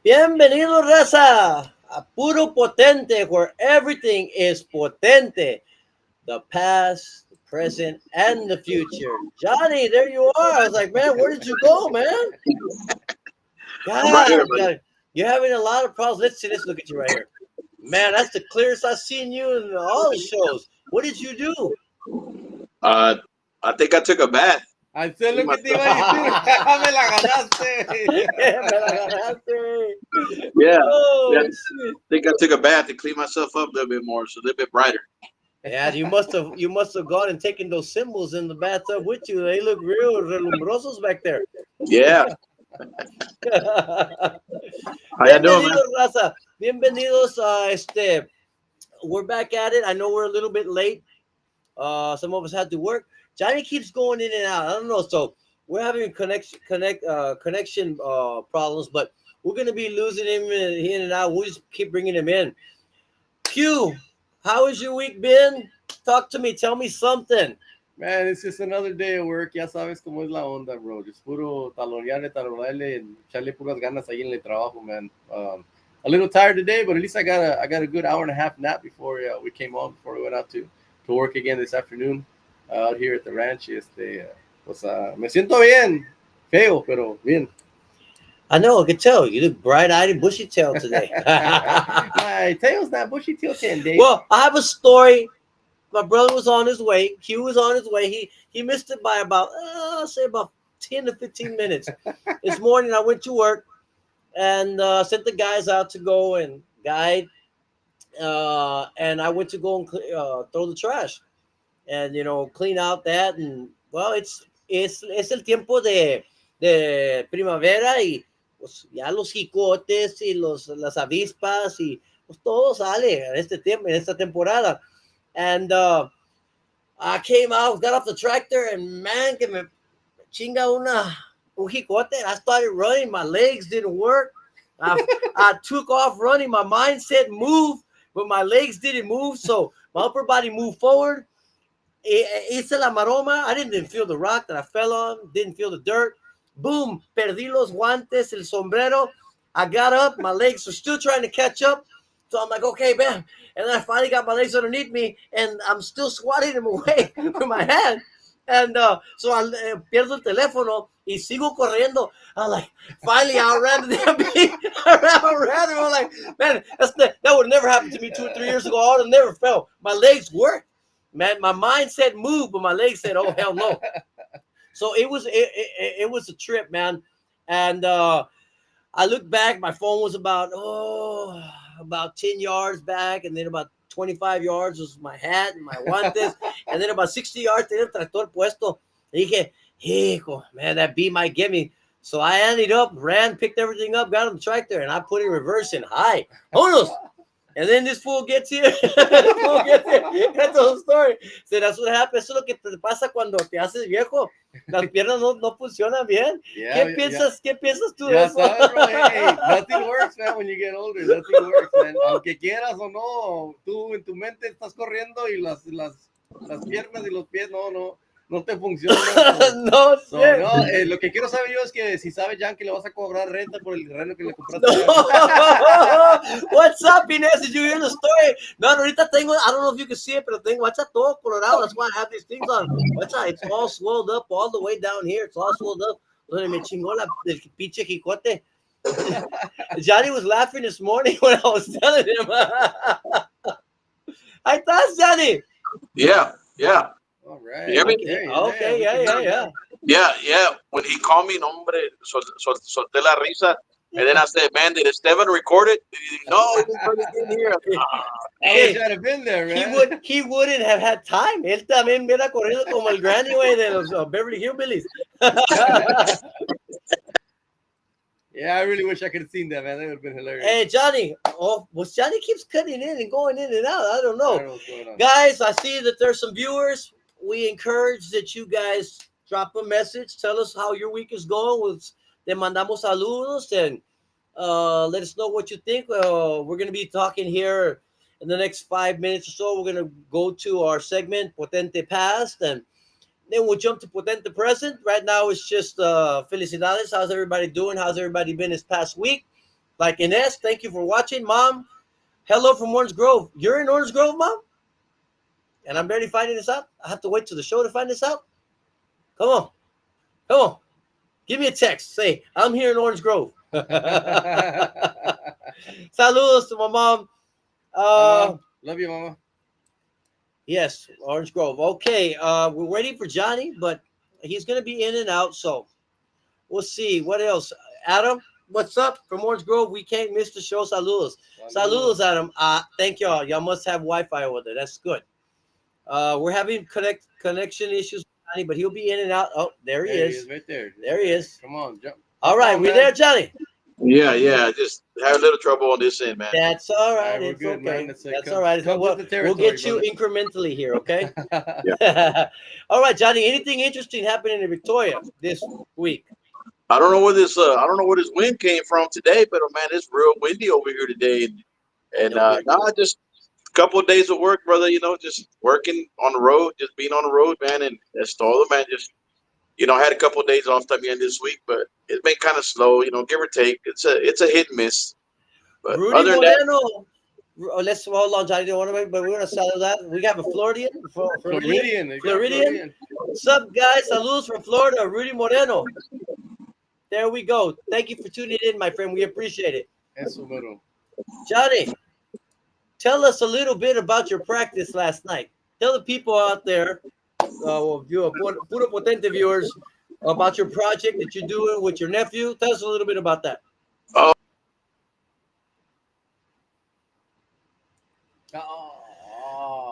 Bienvenido, raza, a Puro Potente, where everything is potente. The past, the present, and the future. Johnny, there you are. I was like, man, where did you go, man? I'm right here, God, buddy. God, you're having a lot of problems. Let's see. Let's look at you right here. Man, that's the clearest I've seen you in all the shows. What did you do? Uh, I think I took a bath. I sé lo My- que te iba a decir. Me la ganaste. Me la agarraste. Yeah, yeah. Oh, I shit. think I took a bath to clean myself up a little bit more, so a little bit brighter. Yeah, you must have gone and taken those symbols in the bathtub with you. They look real relumbrosos back there. Yeah. How you doing, man? Bienvenidos, raza. Bienvenidos. We're back at it. I know we're a little bit late. Some of us had to work. Johnny keeps going in and out. I don't know. So we're having connection problems, but we're gonna be losing him in and out. We'll just keep bringing him in. Q, how has your week been? Talk to me. Tell me something. Man, it's just another day of work. Ya sabes cómo es la onda, bro. Just puro talonearle, and echarle puras ganas ahí en el trabajo, man. A little tired today, but at least I got a good hour and a half nap before we came on, before we went out to work again this afternoon out here at the ranch. Me siento bien. Feo, pero bien. I know. I can tell. You look bright-eyed and bushy-tailed today. My tail's not bushy till 10 days. Well, I have a story. My brother was on his way. Q was on his way. He missed it by about, say about 10 to 15 minutes. This morning I went to work and sent the guys out to go and guide. And I went to go and throw the trash and, clean out that. And, well, es el tiempo de primavera y pues ya los jicotes y las avispas y pues todo sale en este tiempo, en esta temporada. And I came out, got off the tractor, and man, que me chinga un jicote. I started running. My legs didn't work. I took off running. My mind said move, but my legs didn't move. So my upper body moved forward. Hice la maroma. I didn't feel the rock that I fell on. Didn't feel the dirt. Boom. Perdí los guantes, el sombrero. I got up. My legs were still trying to catch up. So I'm like, okay, bam. And then I finally got my legs underneath me, and I'm still swatting them away with my hand. And so I pierdo el teléfono y sigo corriendo. I'm like, finally, I ran to the MP. I ran. I'm like, man, that would never happen to me 2 or 3 years ago. I would have never fell. My legs worked. Man, my mind said move, but my legs said, oh, hell no. So it was a trip, man. And I looked back. My phone was about 10 yards back, and then about 25 yards was my hat and my guantes, and then about 60 yards tenía el tractor puesto. Y dije, hijo, man, that bee might get me. So I ended up, ran, picked everything up, got on the tractor, and I put it in reverse and high. Vámonos. And then this fool gets here. This fool gets here. That's the whole story. So that's what happens. Eso es lo que te pasa cuando te haces viejo. Las piernas no funcionan bien. Yeah, ¿Qué piensas tú de ya eso? sabes, bro. Hey, nothing works, man, when you get older. Nothing works, man. Aunque quieras o no, tú en tu mente estás corriendo y las piernas y los pies no te funcionan. No sé. No, lo que quiero saber yo es que si sabes, Jan, que le vas a cobrar renta por el terreno que le compraste. No. What's up, Inés? Did you hear the story? No, ahorita tengo, I don't know if you can see it, pero tengo, watch out, todo colorado. That's why I have these things on. Watch out, it's all swelled up all the way down here. It's all swelled up. Donde me chingó el pinche jicote. Johnny was laughing this morning when I was telling him. I thought, Johnny. Yeah. All right. You hear me? Okay, yeah. When he called me, nombre, solté la risa. And then I said, man, did Esteban record it? No, he didn't put it in here. I wish I'd have been there, man. He wouldn't have had time. Él también hubiera corrido como el granny way de los Beverly Hillbillies. Yeah, I really wish I could have seen that, man. That would have been hilarious. Hey, Johnny. Johnny keeps cutting in and going in and out. I don't know. Guys, I see that there's some viewers. We encourage that you guys drop a message. Tell us how your week is going. Te mandamos saludos and let us know what you think. We're going to be talking here in the next 5 minutes or so. We're going to go to our segment, Potente Past, and then we'll jump to Potente Present. Right now, it's just felicidades. How's everybody doing? How's everybody been this past week? Like Ines, thank you for watching. Mom, hello from Orange Grove. You're in Orange Grove, Mom? And I'm barely finding this out? I have to wait till the show to find this out? Come on. Give me a text. Say, I'm here in Orange Grove. Saludos to my mom. Love you, Mama. Yes, Orange Grove. Okay, we're waiting for Johnny, but he's going to be in and out, so we'll see. What else? Adam, what's up from Orange Grove? We can't miss the show. Saludos, Adam. Thank y'all. Y'all must have Wi-Fi over there. That's good. We're having connection issues with Johnny, but he'll be in and out. Oh, there he is. Right there. There he is. Come on, jump. All right, we there, Johnny? Yeah. Just have a little trouble on this end, man. That's all right. We're It's good, okay. man. That's all right. We'll get you incrementally here, okay? Yeah. All right, Johnny. Anything interesting happening in Victoria this week? I don't know where this wind came from today, but man, it's real windy over here today. And just a couple of days of work, brother. Just working on the road, just being on the road, man. And that's all, man. Just I had a couple of days off también this week, but it's been kind of slow, give or take. It's a hit and miss. But Rudy other than Moreno. Let's hold on, Johnny. Don't want to, but we're gonna settle that. We have a Floridian. Floridian. What's up, guys? Saludos from Florida, Rudy Moreno. There we go. Thank you for tuning in, my friend. We appreciate it. Johnny, tell us a little bit about your practice last night. Tell the people out there, Puro Potente viewers, about your project that you're doing with your nephew. Tell us a little bit about that.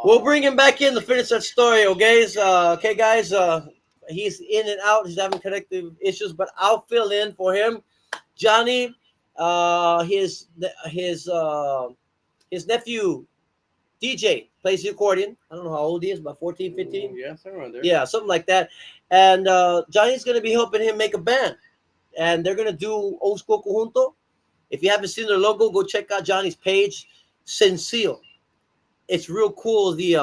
We'll bring him back in to finish that story, okay, guys? He's in and out. He's having connective issues, but I'll fill in for him. Johnny, his nephew, DJ, plays the accordion. I don't know how old he is, about 14, 15? Yeah, somewhere around there. Yeah, something like that. And Johnny's going to be helping him make a band. And they're going to do Old School Conjunto. If you haven't seen their logo, go check out Johnny's page, Sencillo. It's real cool, the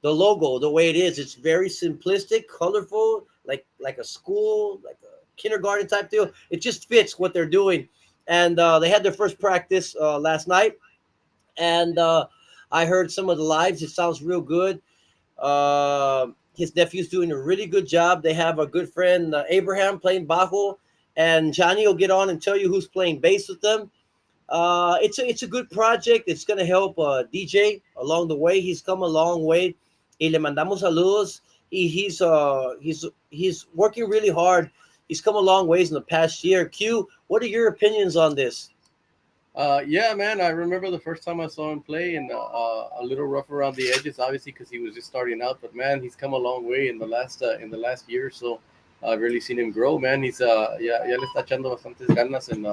logo, the way it is. It's very simplistic, colorful, like a school, like a kindergarten type deal. It just fits what they're doing. And they had their first practice last night. And I heard some of the lives. It sounds real good. His nephew's doing a really good job. They have a good friend, Abraham, playing bajo. And Johnny will get on and tell you who's playing bass with them. It's a good project. It's going to help DJ along the way. He's come a long way. Y le mandamos saludos. He's working really hard. He's come a long ways in the past year. Q, what are your opinions on this? Yeah, man. I remember the first time I saw him play, and a little rough around the edges, obviously, because he was just starting out. But man, he's come a long way in the last year or so. I've really seen him grow, man. He's ya le está echando bastantes ganas, and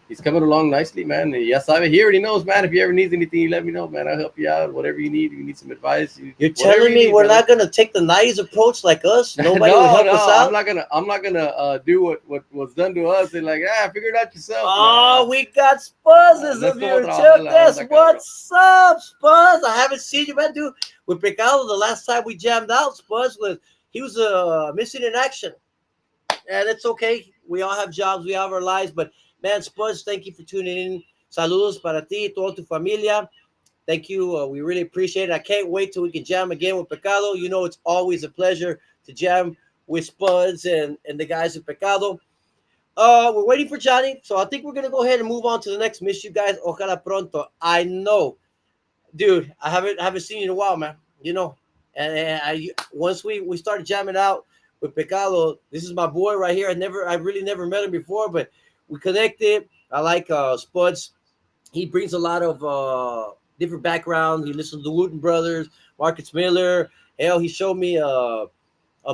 he's coming along nicely, man. Ya sabe, he already knows, man. If he ever needs anything, you let me know, man. I'll help you out. Whatever you need, if you need some advice. You're Whatever telling you me need, we're brother. not gonna take the nice approach like us? Nobody will No, help no, us I'm out. not gonna. I'm not gonna do what was done to us and like, figure it out yourself, Oh, man. we got Spuzzes No es of como your trabajar la Chocas. onda, cabrón. What's up, Spuzz? I haven't seen you, man, dude. With Pecado, the last time we jammed out, Spuzz was he was missing in action, and it's okay. We all have jobs, we have our lives, but man, Spuzz, thank you for tuning in. Saludos para ti, toda tu familia. Thank you. We really appreciate it. I can't wait till we can jam again with Pecado. You know, it's always a pleasure to jam with Spuds and the guys at Pecado. We're waiting for Johnny, so I think we're gonna go ahead and move on to the next miss you guys. Ojalá pronto. I know, dude. I haven't seen you in a while, man. You know, and once we started jamming out with Pecado, this is my boy right here. I really never met him before, but we connected. I like Spuds. He brings a lot of different background. He listens to the Wooten Brothers, Marcus Miller. Hell, he showed me a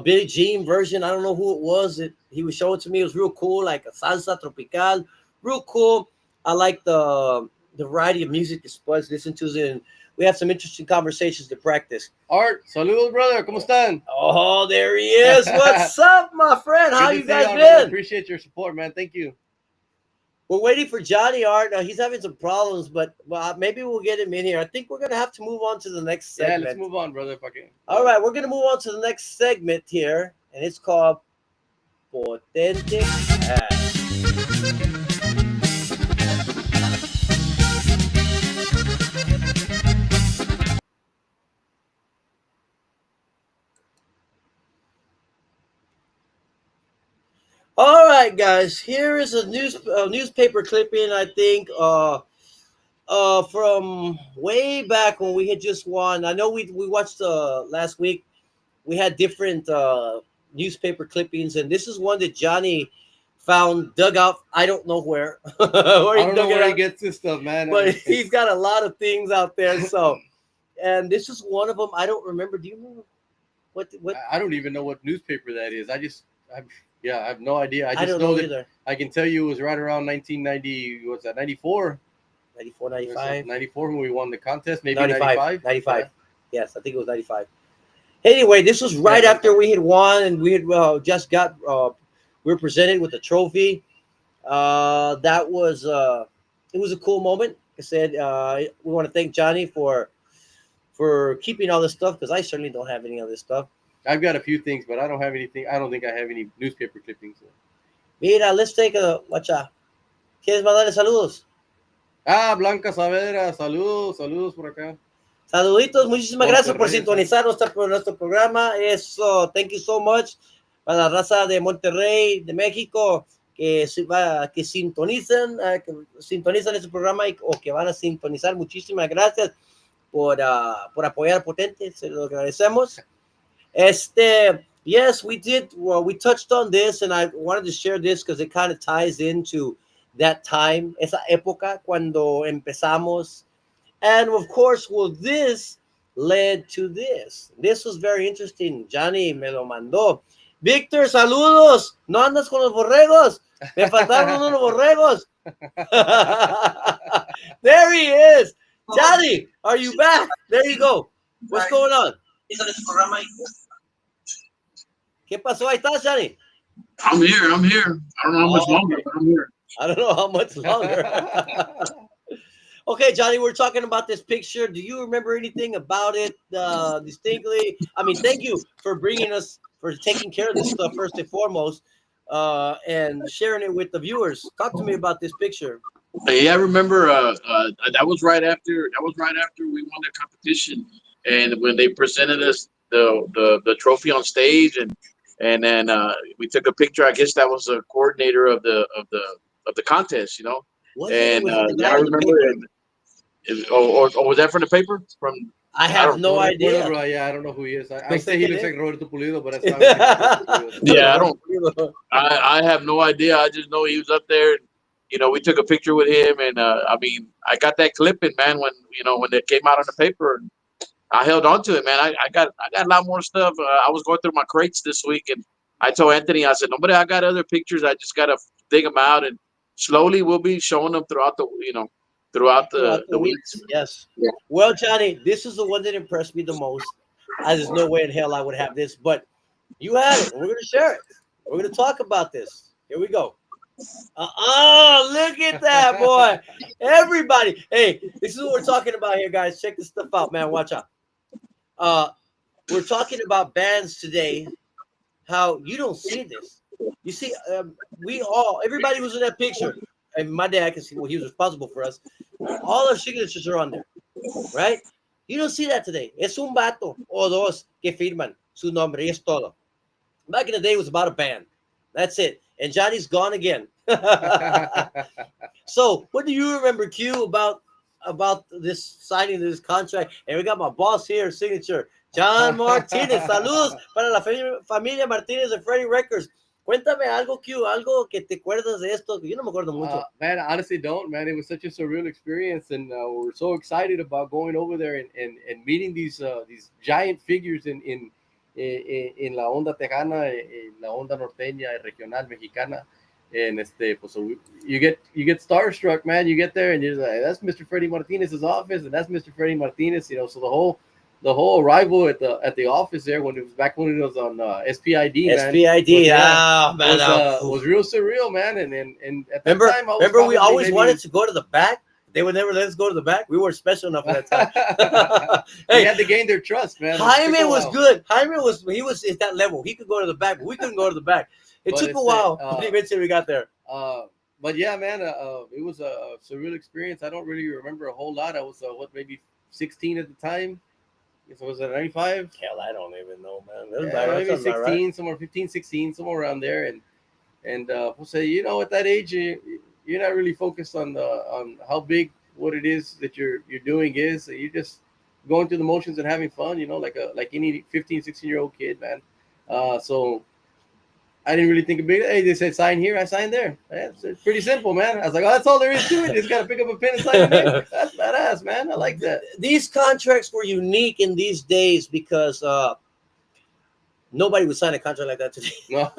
Billie Jean version. I don't know who it was. He was showing it to me. It was real cool, like a salsa tropical, real cool. I like the variety of music that Spuds listen to, and we have some interesting conversations to practice. Art, saludos, brother. ¿Cómo están? Oh, there he is. What's up, my friend? How Good to you see guys y'all, brother. been? Appreciate your support, man. Thank you. We're waiting for Johnny Art. He's having some problems, but maybe we'll get him in here. I think we're gonna have to move on to the next segment. Yeah, let's move on, brother. If I can. All right, we're gonna move on to the next segment here, and it's called Potente Cast. All right, guys. Here is a newspaper clipping. I think from way back when we had just won. I know we watched last week. We had different newspaper clippings, and this is one that Johnny found dug out. I don't know where. Where I don't know where he out, gets this stuff, man. but he's got a lot of things out there. So, and this is one of them. I don't remember. Do you remember what? I don't even know what newspaper that is. I have no idea. I just don't know know that either. I can tell you it was right around 1990. What's that? 94. 94, 95. 94 when we won the contest. Maybe 95. 95. 95. Yes, I think it was 95. Anyway, this was right after we had won, and we had just got we were presented with a trophy. That was it was a cool moment. Like I said, we want to thank Johnny for keeping all this stuff, because I certainly don't have any of this stuff. I've got a few things, but I don't have anything. I don't think I have any newspaper clippings. Mira, let's take a watch out. ¿Quieres mandarle saludos? Blanca Saavedra, saludos por acá. Saluditos, muchísimas gracias por Monterrey, sintonizar nuestro programa. Eso, thank you so much para la raza de Monterrey, de México, que sintonizan ese programa o que van a sintonizar. Muchísimas gracias por apoyar Potente, se lo agradecemos. Yes, we did. Well, we touched on this, and I wanted to share this because it kind of ties into that time, esa época cuando empezamos. And of course, well, this led to this. This was very interesting. Johnny me lo mandó. Víctor, saludos. ¿No andas con los borregos? Me faltaron unos borregos. There he is. Johnny, are you back? There you go. What's going on? ¿Qué pasó? Ahí estás, Johnny. I'm here. I don't know how much longer, but I'm here. I don't know how much longer. Okay, Johnny, we're talking about this picture. Do you remember anything about it distinctly? I mean, thank you for taking care of this stuff first and foremost, and sharing it with the viewers. Talk to me about this picture. Yeah, I remember. That was right after. We won the competition, and when they presented us the trophy on stage, and then we took a picture. I guess that was the coordinator of the contest, you know. And I remember it. Or was that from the paper? I have no idea. Bro, yeah, I don't know who he is. I say he looks like Roberto Pulido, but that's not. Yeah, I have no idea. I just know he was up there. You know, we took a picture with him, and I mean, I got that clipping, man. When it came out on the paper, and I held on to it, man. I got a lot more stuff. I was going through my crates this week, and I told Anthony, I said, "Nobody, I got other pictures. I just gotta dig them out." And slowly we'll be showing them throughout the throughout throughout the the weeks. weeks. Yes. Yeah. Well, Johnny, this is the one that impressed me the most. There's no way in hell I would have this, but you had it, and we're gonna share it. We're gonna talk about this. Here we go. Oh, look at that, boy! Everybody, hey, this is what we're talking about here, guys. Check this stuff out, man. Watch out. Uh, we're talking about bands today. How you don't see this? You see, everybody who's in that picture, and my dad can see what he was responsible for us. All our signatures are on there, right? You don't see that today. Es un vato o dos que firman su nombre y es todo. Back in the day, it was about a band. That's it. And Johnny's gone again. So, what do you remember, Q, about this signing of this contract? And we got my boss here, signature, John Martinez. Saludos para la familia Martinez de Freddy Records. Cuéntame algo, Q, algo que te acuerdas de esto. Yo no me acuerdo mucho. Man, I honestly don't, man. It was such a surreal experience, and we're so excited about going over there and meeting these giant figures in la onda tejana, en la onda norteña, regional mexicana. And pues, so you get starstruck, man. You get there and you're like, that's Mr. Freddie Martinez's office, and that's Mr. Freddie Martinez. So the whole arrival at the office there when it was back when it was on SPID, man. SPID, man, was real surreal, man. And at that remember, time, I was remember we always maybe, wanted to go to the back. They would never let us go to the back. We weren't special enough at that time. Hey, we had to gain their trust, man. Jaime was good. Jaime was at that level. He could go to the back, but we couldn't go to the back. It took a while. Eventually, we got there. But yeah, man, it was a surreal experience. I don't really remember a whole lot. I was maybe 16 at the time. So was it 95? Hell, I don't even know, man. Maybe 16, right? Somewhere 15, 16, somewhere around there. And we'll say, at that age, you're not really focused on how big what it is that you're doing is. You're just going through the motions and having fun, like any 15, 16-year-old kid, man. So I didn't really think of big. Hey, they said sign here, I signed there. It's pretty simple, man. I was like, oh, that's all there is to it. You just gotta pick up a pen and sign your name. That's badass, man. I like that. These contracts were unique in these days because nobody would sign a contract like that today. No.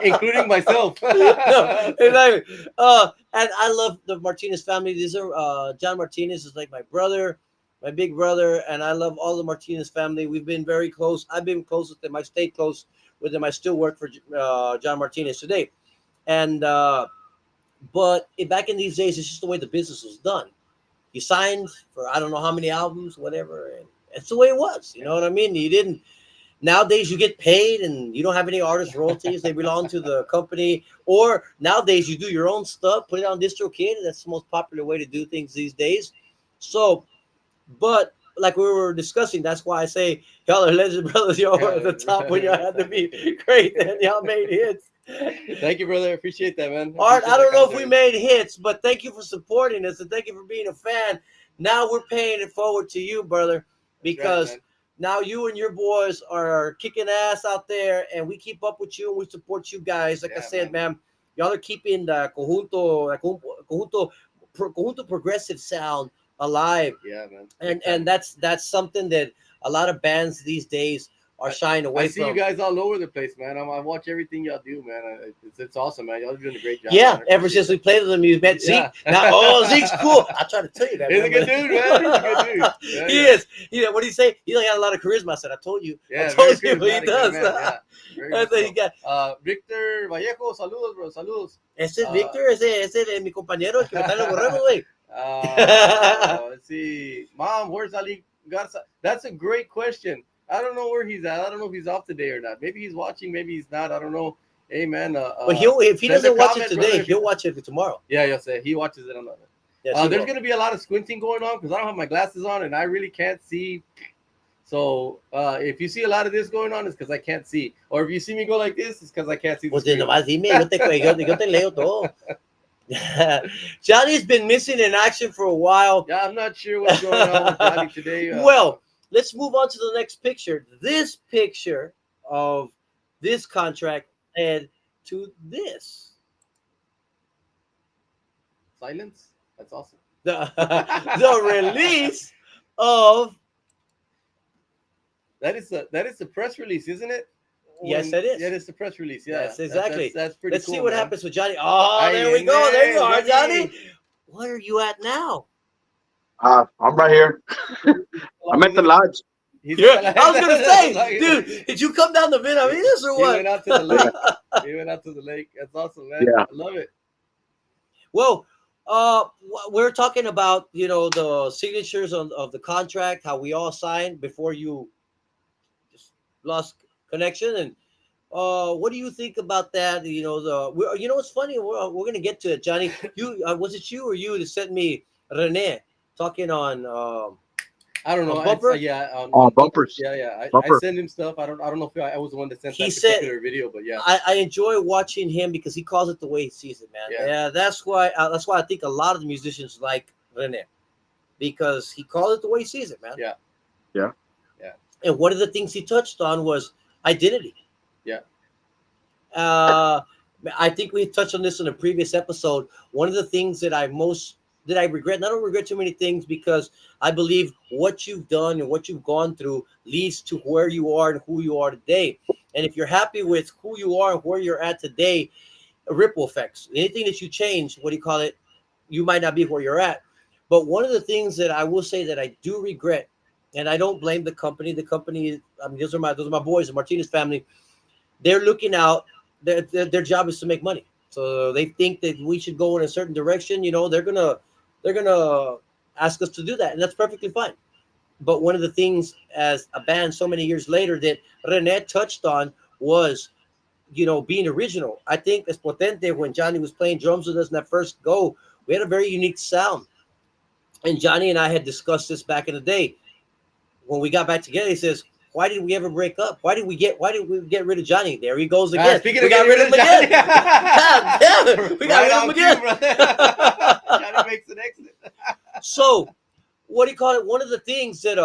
Including myself. No, exactly. And I love the Martinez family. These are John Martinez is like my brother, my big brother, and I love all the Martinez family. We've been very close. I've been close with them. I stayed close with them. I still work for John Martinez today. And but back in these days, it's just the way the business was done. You signed for I don't know how many albums, whatever, and it's the way it was. You know what I mean? You didn't. Nowadays, you get paid and you don't have any artist royalties. They belong to the company. Or nowadays, you do your own stuff, put it on DistroKid. That's the most popular way to do things these days. So, but like we were discussing, that's why I say y'all are legend brothers. Y'all are at the top when y'all had to be great and y'all made hits. Thank you, brother. I appreciate that, man. Art, I don't know if we made hits, but thank you for supporting us and thank you for being a fan. Now we're paying it forward to you, brother, because now you and your boys are kicking ass out there, and we keep up with you and we support you guys. Like I said, man, y'all are keeping the conjunto progressive sound alive. Yeah, man. And that's something that a lot of bands these days are shying away from. I see you guys all over the place, man. I watch everything y'all do, man. It's awesome, man. Y'all are doing a great job. Yeah, ever since we played with them, you met Zeke. Now, Zeke's cool. I try to tell you that. He's a good dude, man. He's a good dude. Yeah, he is. What did he say? He got a lot of charisma. I said, I told you. Yeah, I told you he does. That's what he got. Victor Vallejo, saludos, bro. Saludos. Ese es Victor, ese es mi compañero, el que me está en el borrego, güey. Let's see. Mom, where's Ali Garza? That's a great question. I don't know where he's at. I don't know if he's off today or not. Maybe he's watching. Maybe he's not. I don't know. Hey, man. But if he doesn't watch it today, brother, he'll watch it tomorrow. Yeah, you'll say he watches it on the. Yeah, there's going to be a lot of squinting going on because I don't have my glasses on and I really can't see. So if you see a lot of this going on, it's because I can't see. Or if you see me go like this, it's because I can't see. Pues nomás dime, yo te leo todo. Johnny's been missing in action for a while. Yeah, I'm not sure what's going on with Johnny today. Well, let's move on to the next picture. This picture of this contract led to this. Silence? That's awesome. The release of that is the press release, isn't it? Yes, it is. Yeah, it's the press release. Yeah, Yes, exactly. That's pretty Let's cool. see what man. happens with Johnny. Oh, Ahí there we go. viene, There you are, Johnny. Johnny. Where are you at now? I'm right here. I'm at the lodge. He's Yeah, I was gonna say, Like- dude, did you come down the Benavides or He what? went out to the lake. He went out to the lake. That's awesome, man. Yeah. I love it. Well, we're talking about the signatures of the contract, how we all signed before you just lost connection, and what do you think about that? It's funny. We're gonna get to it, Johnny. You was it you or you that sent me Rene talking on I don't know. On Bumper? Yeah, Oh, bumpers. bumpers. Yeah. I Bumper. send him stuff. I don't know if I was the one that sent He that said- particular video, but yeah. I enjoy watching him because he calls it the way he sees it, man. Yeah. Yeah, that's why I think a lot of the musicians like Rene because he calls it the way he sees it, man. Yeah. Yeah. Yeah. And one of the things he touched on was identity. Yeah. I think we touched on this in a previous episode. One of the things that I regret, and I don't regret too many things because I believe what you've done and what you've gone through leads to where you are and who you are today. And if you're happy with who you are and where you're at today, ripple effects. Anything that you change, you might not be where you're at. But one of the things that I will say that I do regret, and I don't blame the company. The company, I mean, those are my boys, the Martinez family. They're looking out. Their job is to make money. So they think that we should go in a certain direction. They're gonna ask us to do that, and that's perfectly fine. But one of the things as a band so many years later that Rene touched on was, being original. I think as Potente, when Johnny was playing drums with us in that first go, we had a very unique sound. And Johnny and I had discussed this back in the day. When we got back together, he says, why did we ever break up? Why did we get rid of Johnny? There he goes again. Speaking we of got getting rid of him again. God damn it. We got rid of him again. Johnny makes an exit. So, what do you call it? One of the things that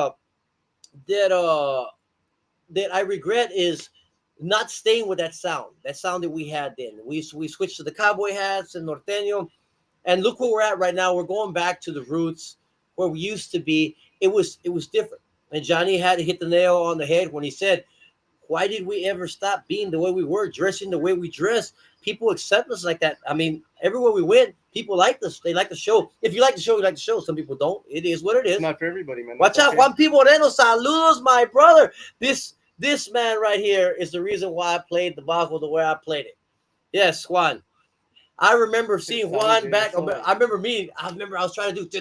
I regret is not staying with that sound that we had then. We switched to the cowboy hats and norteño, and look where we're at right now. We're going back to the roots where we used to be. It was different, and Johnny had to hit the nail on the head when he said, why did we ever stop being the way we were, dressing the way we dress? People accept us like that. I mean, everywhere we went, people liked us. They like the show. If you like the show, you like the show. Some people don't. It is what it is. It's not for everybody, man. Watch out, Juan P. Moreno. Saludos, my brother. This man right here is the reason why I played the bajo the way I played it. Yes, Juan. I remember seeing Juan back. I remember I was trying to do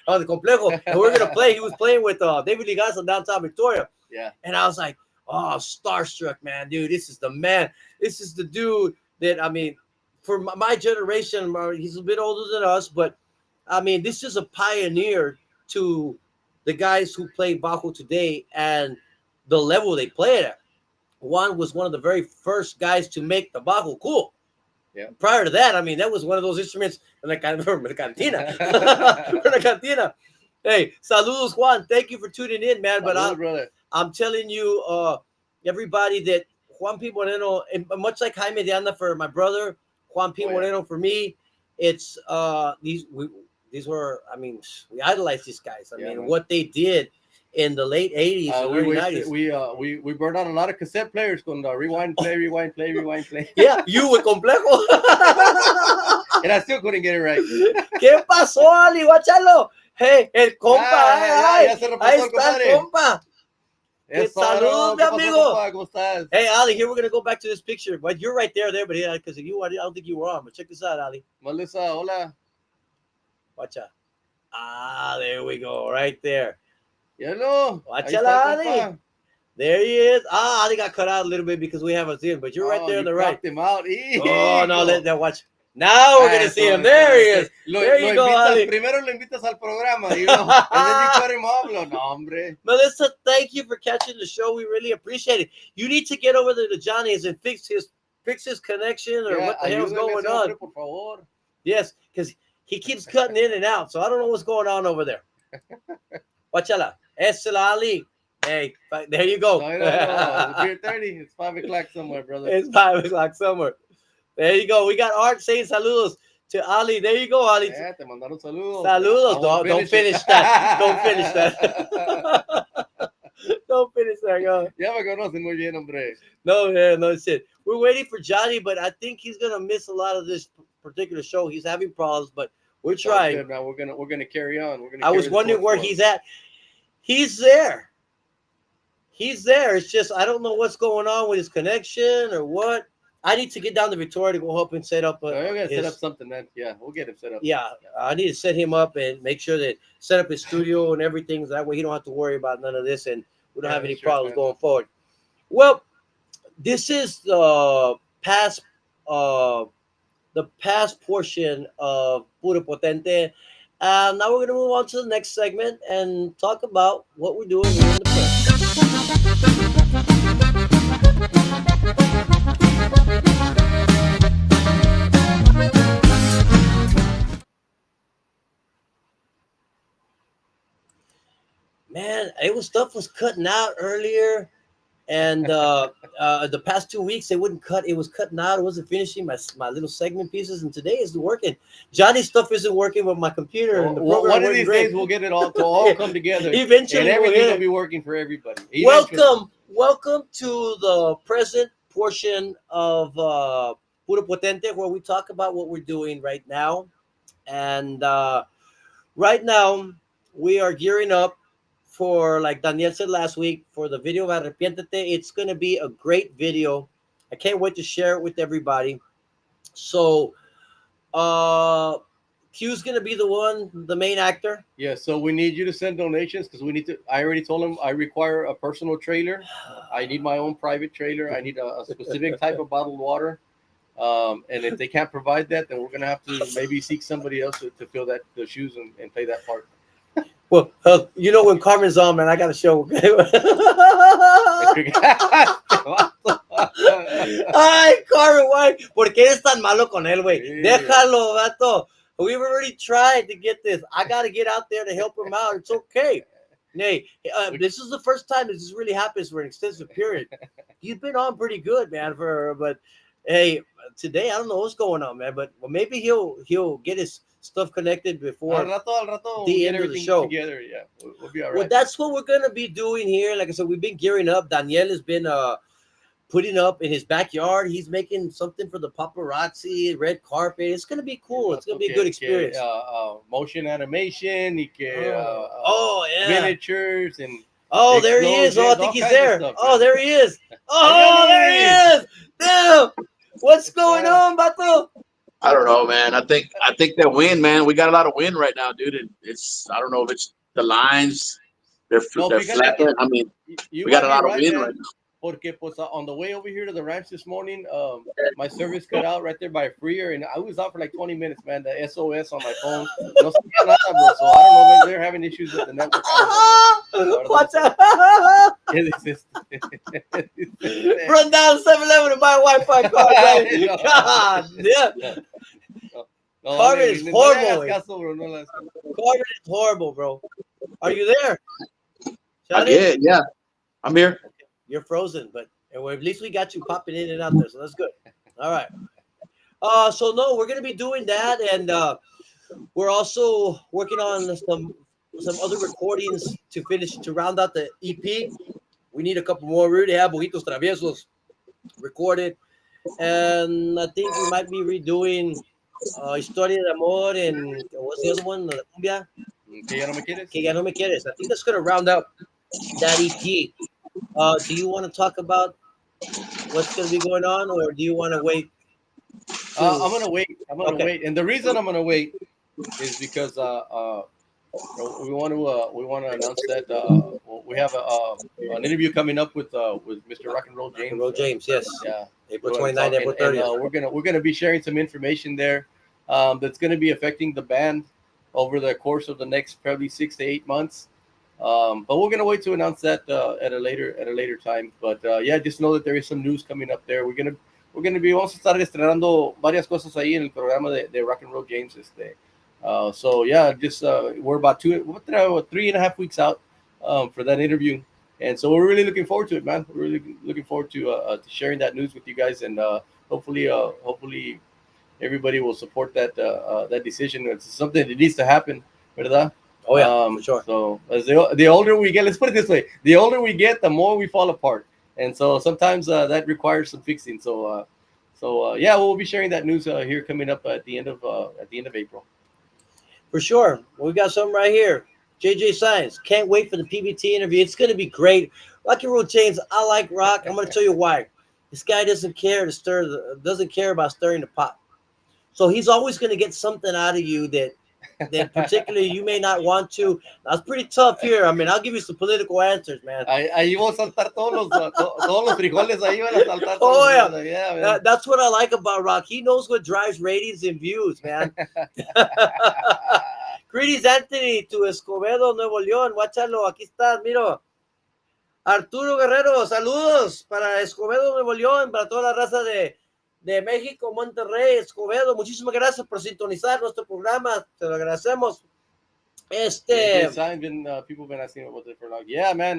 on the complejo, and we're gonna play. He was playing with David Ligas on downtown Victoria. Yeah. And I was like, oh, starstruck, man, dude. This is the man. This is the dude that, I mean, for my generation, he's a bit older than us, but I mean, this is a pioneer to the guys who play bajo today and the level they play it at. Juan was one of the very first guys to make the bajo cool. Yeah. Prior to that, I mean, that was one of those instruments in the cantina. Hey, saludos, Juan. Thank you for tuning in, man. But I'm telling you, everybody, that Juan P. Moreno, and much like Jaime de Anda for my brother, Juan P. Moreno for me, it's these were, I mean, we idolized these guys. I mean, what they did in the late 80s and early 90s. We burned out a lot of cassette players con rewind, play. Yeah, you with complejo. And I still couldn't get it right. ¿Qué pasó, Ali? Guáchalo. Hey, el compa. Ya se reportó Ahí el está el compa. Saludos, mi amigo. ¿Cómo estás? Hey, Ali, here we're going to go back to this picture. But you're right there, but yeah, because I don't think you were on. But check this out, Ali. Melissa, hola. Watch out. Ah, there we go. Right there. Hello. Watch out, Ali. There he is. Ah, Ali got cut out a little bit because we haven't seen him, but you're right there on the right. Him out. Oh, no, let that watch. Now we're going to see him. There he is. There you go, Ali. Primero lo invitas al programa, and then you cut him off. No, hombre. Melissa, thank you for catching the show. We really appreciate it. You need to get over there to Johnny's and fix his connection or what the hell's going on. Por favor. Yes, because he keeps cutting in and out, so I don't know what's going on over there. Watchala. Esela Ali. Hey, there you go. No. It's beer 30. It's 5 o'clock somewhere, brother. It's 5 o'clock somewhere. There you go. We got Art saying saludos to Ali. There you go, Ali. Yeah, te mandaron saludos. Saludos. Don't finish that. Don't finish that. Don't finish that, go. Ya me conocen muy bien, hombre. No, yeah, no shit. We're waiting for Johnny, but I think he's gonna miss a lot of this particular show. He's having problems, but we're trying. Good, man. We're gonna carry on. We're gonna. I was wondering where he's at. He's there. He's there. It's just I don't know what's going on with his connection or what. I need to get down to Victoria to go help him set up. We're gonna set up something, man. Yeah, we'll get him set up. Yeah, I need to set him up and make sure that set up his studio and everything. So that way he don't have to worry about none of this, and we don't have any problems going forward. Well, this is the past portion of Puro Potente. Now we're gonna move on to the next segment and talk about what we're doing here in the press. Man, stuff was cutting out earlier, and the past 2 weeks it wouldn't cut. It was cutting out. It wasn't finishing my little segment pieces, and today it's working. Johnny's stuff isn't working with my computer, and the program. One of these days we'll get it all to all come together. Eventually, and everything will be working for everybody. Welcome to the present portion of Puro Potente, where we talk about what we're doing right now, and right now we are gearing up for, like Daniel said last week, for the video of Arrepiéntete. It's going to be a great video. I can't wait to share it with everybody. So, Q's going to be the main actor. Yeah, so we need you to send donations because we need to. I already told him I require a personal trailer. I need my own private trailer. I need a specific type of bottled water. And if they can't provide that, then we're going to have to maybe seek somebody else to fill the shoes and play that part. Well, when Carmen's on, man, I got to show. Ay, Carmen, why? ¿Por qué eres tan malo con él, güey? Déjalo, vato. We've already tried to get this. I got to get out there to help him out. It's okay. Nay, this is the first time this really happens for an extensive period. He's been on pretty good, man. But hey, today I don't know what's going on, man. But maybe he'll get his stuff connected before al rato the end of the show. Together. Yeah, we'll be all right. Well, that's what we're gonna be doing here. Like I said, we've been gearing up. Daniel has been putting up in his backyard. He's making something for the paparazzi, red carpet. It's gonna be cool. It's gonna be a good experience. Motion animation, miniatures and. Oh, there he is. Oh, I think he's there. There he is. Oh, there he is. Damn. What's going on, Bato? I don't know, man. I think that wind, man. We got a lot of wind right now, dude. I don't know if it's the lines. They're flapping. I mean, we got a lot of wind right now. Porque pues on the way over here to the ranch this morning, my service cut out right there by a freer, and I was out for like 20 minutes, man. The SOS on my phone, no sabía nada, bro. So I don't know, man, they're having issues with the network. What's up? Run down 7-Eleven and buy a Wi-Fi card. God damn. Carmen is horrible. Carmen is horrible, bro. Are you there? I did, yeah. I'm here. You're frozen, but at least we got you popping in and out there, so that's good. All right. So no, we're gonna be doing that, and we're also working on some other recordings to round out the EP. We need a couple more. We already have Bojitos Traviesos recorded, and I think we might be redoing Historia de Amor and what's the other one? La Cumbia. Que ya no me quieres. Que ya no me quieres. I think that's gonna round out that EP. Do you want to talk about what's going to be going on, or do you want to wait? I'm going to wait. Wait. And the reason I'm going to wait is because we want to announce that we have an interview coming up with Mr. Rock and Roll James. James, yes. Yeah. April 29th, April 30th. We're gonna be sharing some information there that's going to be affecting the band over the course of the next probably 6 to 8 months. But we're gonna wait to announce that at a later time. But yeah, just know that there is some news coming up there. Vamos a estar estrenando varias cosas ahí en el programa de Rock and Roll James. So yeah, just we're about 3.5 weeks out for that interview, and so we're really looking forward to it, man. We're really looking forward to sharing that news with you guys, and hopefully everybody will support that decision. It's something that needs to happen, ¿verdad? Oh yeah, for sure. So as the older we get, let's put it this way: the older we get, the more we fall apart, and so sometimes that requires some fixing. So yeah, we'll be sharing that news here coming up at the end of April. For sure. Well, we got something right here. JJ Science. Can't wait for the PBT interview. It's going to be great. Rocky Road James, I like Rock. I'm going to tell you why. This guy doesn't care doesn't care about stirring the pot. So he's always going to get something out of you that particularly you may not want to. That's pretty tough here. I mean, I'll give you some political answers, man. Ahí vamos a saltar todos los frijoles. Ahí van a saltar. Oh yeah, man. that's what I like about Rock. He knows what drives ratings and views, man. Greetings, Anthony, to Escobedo, Nuevo León. Guáchalo, aquí estás, miro. Arturo Guerrero, saludos para Escobedo, Nuevo León, para toda la raza de México, Monterrey, Escobedo. Muchísimas gracias por sintonizar nuestro programa. Te lo agradecemos. People been asking about it for long. Yeah, man,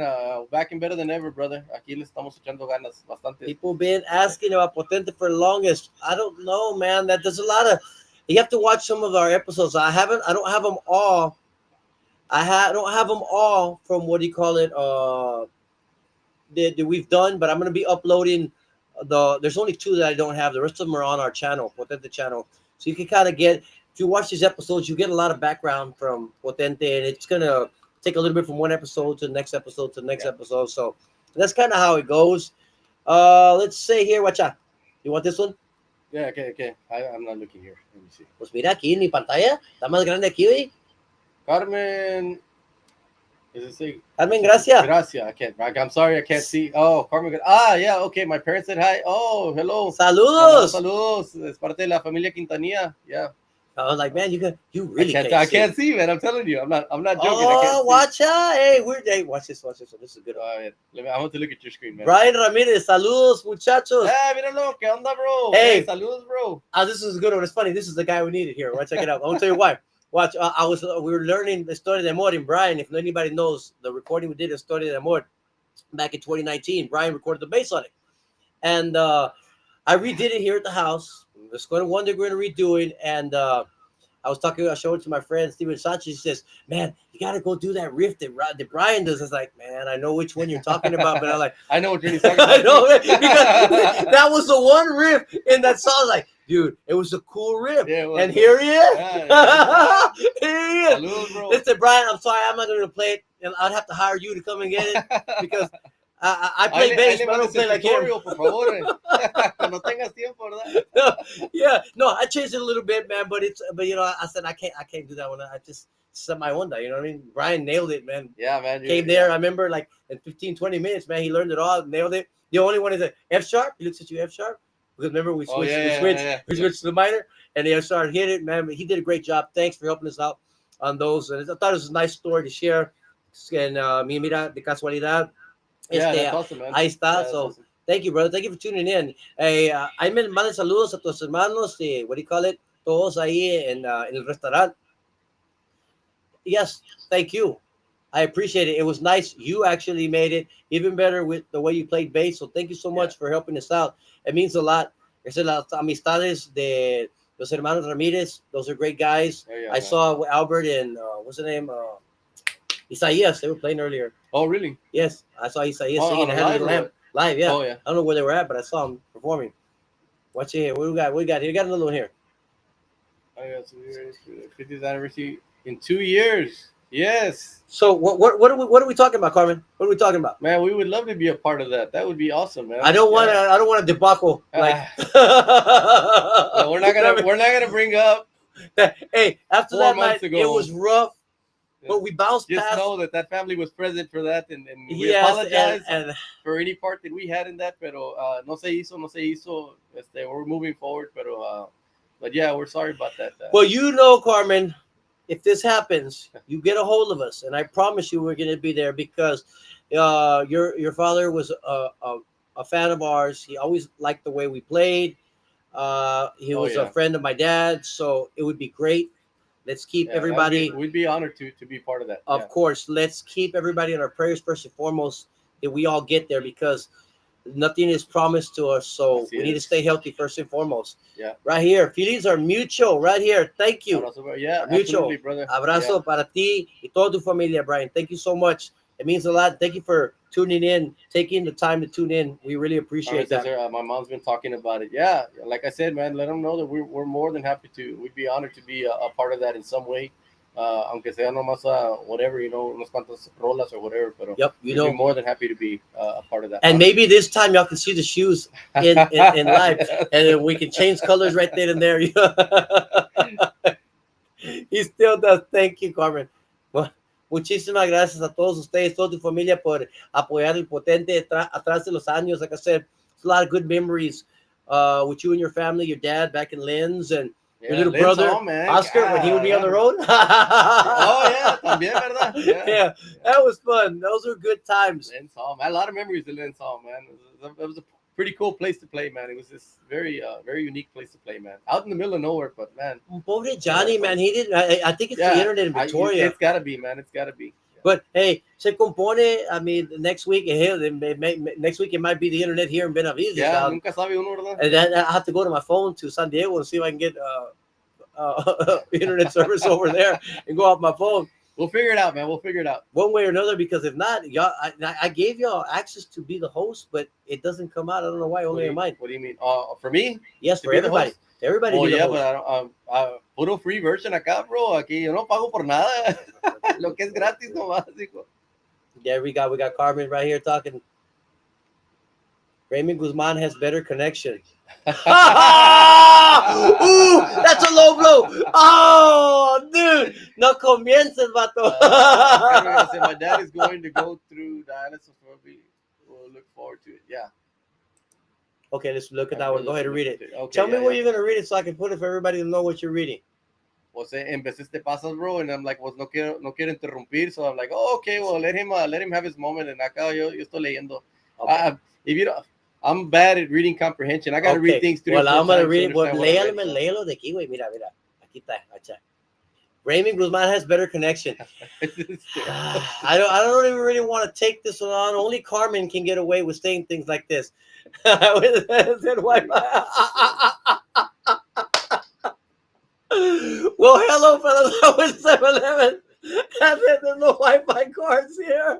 back and better than ever, brother. Aquí le estamos echando ganas bastante. People been asking about Potente for the longest. I don't know, man. That there's a lot of. You have to watch some of our episodes. I don't have them all. I don't have them all from what do you call it? That we've done, but I'm gonna be uploading there's only 2 that I don't have. The rest of them are on our channel, Potente channel. So you can kind of get, if you watch these episodes, you get a lot of background from Potente, and it's gonna take a little bit from one episode to the next episode to the next episode. So that's kind of how it goes. Let's say here, watch out. You want this one? Yeah, okay. I'm not looking here. Let me see. Pues mira aquí en mi pantalla, está más grande aquí, güey. Carmen. Does it say? Carmen, gracias. Gracias. I'm sorry, I can't see. Oh, Carmen. Yeah, okay. My parents said hi. Oh, hello. Saludos. Saludos. Es parte de la familia Quintanilla. Yeah. I was like, man, you really I can't see, man. I'm telling you. I'm not joking. Oh, watch out. Hey, watch this. This is a good one. I want to look at your screen, man. Brian Ramirez, saludos, muchachos. Hey, míralo. ¿Qué onda, bro? Hey, saludos, bro. This is a good one. It's funny. This is the guy we needed here. Check it out. I want to tell you why. Watch, we were learning the Story de Amor in Brian. If anybody knows the recording we did of Story de Amor back in 2019, Brian recorded the bass on it. And I redid it here at the house. There's going to one they're going to redo it. And I showed it to my friend, Steven Sanchez. He says, man, you got to go do that riff that Brian does. I was like, man, I know which one you're talking about. But I'm like, I know what you're talking about. I know, because that was the one riff in that song. Like, dude, it was a cool riff. Yeah, and here he is. Yeah. Here he is. Salud, bro. Listen, Brian, I'm sorry, I'm not going to play it. And I'd have to hire you to come and get it because I play bass, but I don't play like him. Por favor. No tengas tiempo, ¿verdad? Yeah, no, I changed it a little bit, man. But you know, I said I can't do that one. I just set my onda. You know what I mean? Brian nailed it, man. Yeah, man. Came there. I remember like in 15, 20 minutes, man. He learned it all, nailed it. The only one is a F sharp. He looks at you F sharp. Because remember we switched to the minor, and the F sharp hit it, man. He did a great job. Thanks for helping us out on those. And I thought it was a nice story to share. And mira, de casualidad. Yeah, that's awesome, man. Ahí está. So awesome. Thank you, brother. Thank you for tuning in. Hey, ahí me mandan saludos a tus hermanos. What do you call it? Todos ahí en el restaurante. Yes, thank you. I appreciate it. It was nice. You actually made it even better with the way you played bass. So thank you so much for helping us out. It means a lot. Las amistades de los hermanos Ramirez. Those are great guys. I saw Albert and what's the name? Isaias. They were playing earlier. Oh, really? Yes, I saw Isaias singing the Hand of the Lamp live. Yeah. Oh, yeah. I don't know where they were at, but I saw them performing. Watch it here. What we got? We got another one here. I got 50th anniversary in 2 years. Yes. So what are we talking about, Carmen? What are we talking about? Man, we would love to be a part of that. That would be awesome, man. I don't want a debacle. Like we're not gonna bring up. Hey, after that night, it was rough. But we bounced Just past. know that family was present for that, and we apologize for any part that we had in that. Pero no se hizo. We're moving forward, but yeah, we're sorry about that. Well, you know, Carmen, if this happens, you get a hold of us, and I promise you we're going to be there because your father was a fan of ours. He always liked the way we played. He was a friend of my dad, so it would be great. Let's keep everybody. We'd be honored to be part of that. Of course, let's keep everybody in our prayers first and foremost that we all get there because nothing is promised to us, so Así we need to es. stay healthy first and foremost. Yeah. Right here, feelings are mutual. Right here, thank you. Abrazo, bro. Yeah, Are mutual. absolutely, brother. Abrazo para ti y toda tu familia, Brian. Thank you so much. It means a lot. Thank you for tuning in, taking the time to tune in. We really appreciate that. My mom's been talking about it. Yeah, like I said, man, let them know that we're more than happy to. We'd be honored to be a part of that in some way. Aunque sea nomás whatever, unos cuantos rolas or whatever, pero Yep, we'd be more than happy to be a part of that. And maybe this time y'all can see the shoes in live, and then we can change colors right then and there. He still does. Thank you, Carmen. Well, muchísimas gracias a todos ustedes, toda tu familia por apoyar el potente atrás de los años. Like I said, it's a lot of good memories with you and your family, your dad back in Lynn's, and your little Lynn's brother, home, man. Oscar, when he would be on the road. Oh, yeah, también, ¿verdad? Yeah, that was fun. Those were good times. Lynn's home. I had a lot of memories of Lynn's home, man. It was a pretty cool place to play, man. It was this very unique place to play, man. Out in the middle of nowhere, but man. Pobre Johnny, man. He didn't. I think it's the internet in Victoria. It's got to be, man. It's got to be. Yeah. But hey, se compone. I mean, next week it might be the internet here in Benavides. Yeah, nunca sabe uno, ¿verdad? And then I have to go to my phone to San Diego and see if I can get internet service over there and go off my phone. We'll figure it out, man. We'll figure it out one way or another. Because if not, y'all, I gave y'all access to be the host, but it doesn't come out. I don't know why. Only in mine. What do you mean? For me? Yes, for everybody. Everybody. Oh yeah, but puro free version acá, bro. Aquí yo no pago por nada. Lo que es gratis nomás, hijo. Yeah, we got Carmen right here talking. Raymond Guzman has better connection. Ooh, that's a low blow. Oh, dude. No comiences, vato. My dad is going to go through dialysis. We'll look forward to it. Yeah. Okay, let's look at that one. Go ahead and read it. Okay, Tell me where you're going to read it so I can put it for everybody to know what you're reading. Well, en veces te pasas, bro, and I'm like, well, no quiero interrumpir, so I'm like, oh, okay, well, let him have his moment, and acá yo estoy leyendo. Okay. If you don't, I'm bad at reading comprehension. I got to read things through. Well, I'm going to read it. Well, léalo de aquí, güey. Mira. Aquí está. Acha. Raymond Guzman has better connection. I don't even really want to take this one on. Only Carmen can get away with saying things like this. Well, hello, fellas. I was 7-Eleven. There's no Wi-Fi cards here.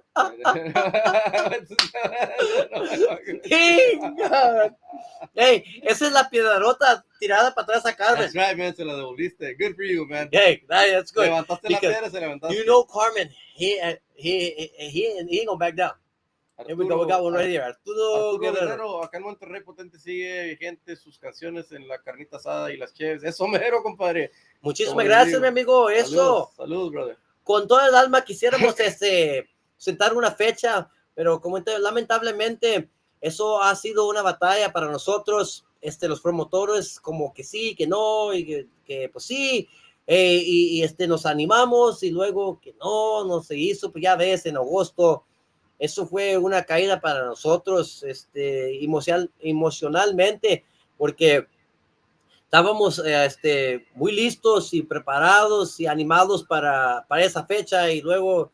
Hey, esa es la piedrota tirada para atrás a Carmen. That's right, man. Se la devolviste. Good for you, man. Hey, that's good. Levantaste la piedra, se levantaste. You know, Carmen, he ain't gonna back down. Here we go. We got one right here. Arturo Guerrero, acá en Monterrey Potente sigue vigente sus canciones en la carnita asada y las cheves. Eso mero, compadre. Muchísimas gracias, mi amigo. Eso. Saludos, brother. Con todo el alma quisiéramos sentar una fecha, pero como lamentablemente eso ha sido una batalla para nosotros, los promotores como que sí, que no, y que pues sí, y nos animamos y luego que no se hizo, pues ya ves, en agosto. Eso fue una caída para nosotros, emocionalmente, porque estábamos muy listos y preparados y animados para esa fecha, y luego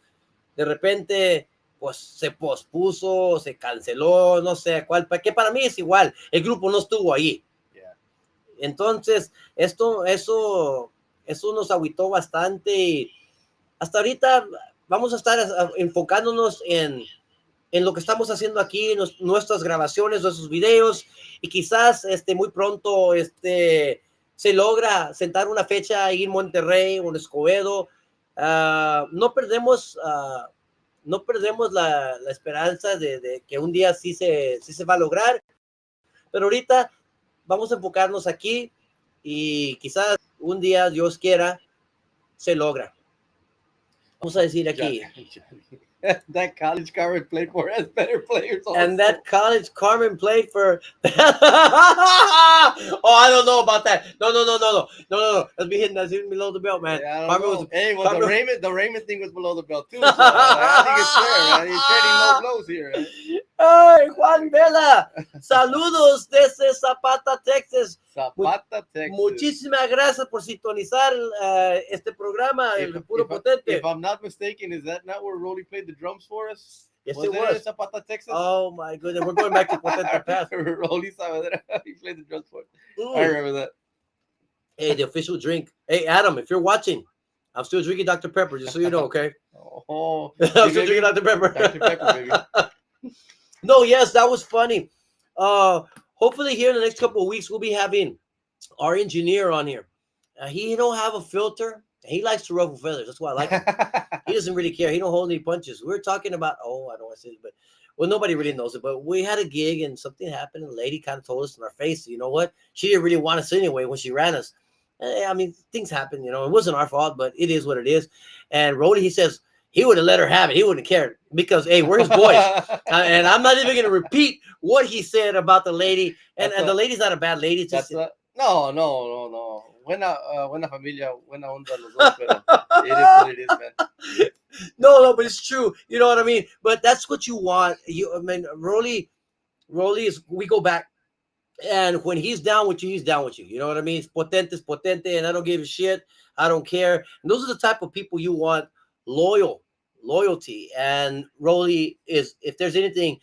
de repente pues se pospuso, se canceló, no sé cuál, que para mí es igual, el grupo no estuvo ahí. Yeah. Entonces eso nos agüitó bastante, y hasta ahorita vamos a estar enfocándonos en lo que estamos haciendo aquí, nuestras grabaciones, nuestros videos, y quizás muy pronto se logra sentar una fecha ahí en Monterrey o en Escobedo. No perdemos la esperanza de que un día sí se va a lograr, pero ahorita vamos a enfocarnos aquí y quizás un día, Dios quiera, se logra. Vamos a decir aquí. That college Carmen played for has better players also. And that college Carmen played for. Oh, I don't know about that. No. That's hitting below the belt, man. Yeah, Carmen the Raymond thing was below the belt too. So I think it's fair, man. He's trading no blows here. Right? Hey, Juan Vela, saludos desde Zapata, Texas. Muchísimas gracias por sintonizar este programa, el Puro Potente. If I'm not mistaken, is that not where Rolly played the drums for us? Yes, Was it was. Zapata, Texas? Oh my goodness, we're going back to Potente Pass. Rolly Saavedra. He played the drums for it. I Mm. remember that. Hey, the official drink. Hey, Adam, if you're watching, I'm still drinking Dr. Pepper, just so you know, okay? Oh, I'm see, still drinking Dr. Pepper. Dr. Pepper, baby. No, yes, that was funny. Hopefully here in the next couple of weeks we'll be having our engineer on here. He don't have a filter. He likes to ruffle feathers. That's why I like him. He doesn't really care. He don't hold any punches. We were talking about, oh, I don't want to say it, but well, nobody really knows it. But we had a gig and something happened, and the lady kind of told us in our face, you know what? She didn't really want us anyway when she ran us. I mean, things happen, you know. It wasn't our fault, but it is what it is. And Rody, he says he would have let her have it. He wouldn't have cared because, hey, we're his boys. And I'm not even going to repeat what he said about the lady. And the lady's not a bad lady. It's just, no. Buena familia, buena onda los dos, pero it is what it is, man. no, but it's true. You know what I mean? But that's what you want. I mean, Rolly is, we go back. And when he's down with you, he's down with you. You know what I mean? It's potente, and I don't give a shit. I don't care. And those are the type of people you want, loyalty. And Rolly is, if there's anything,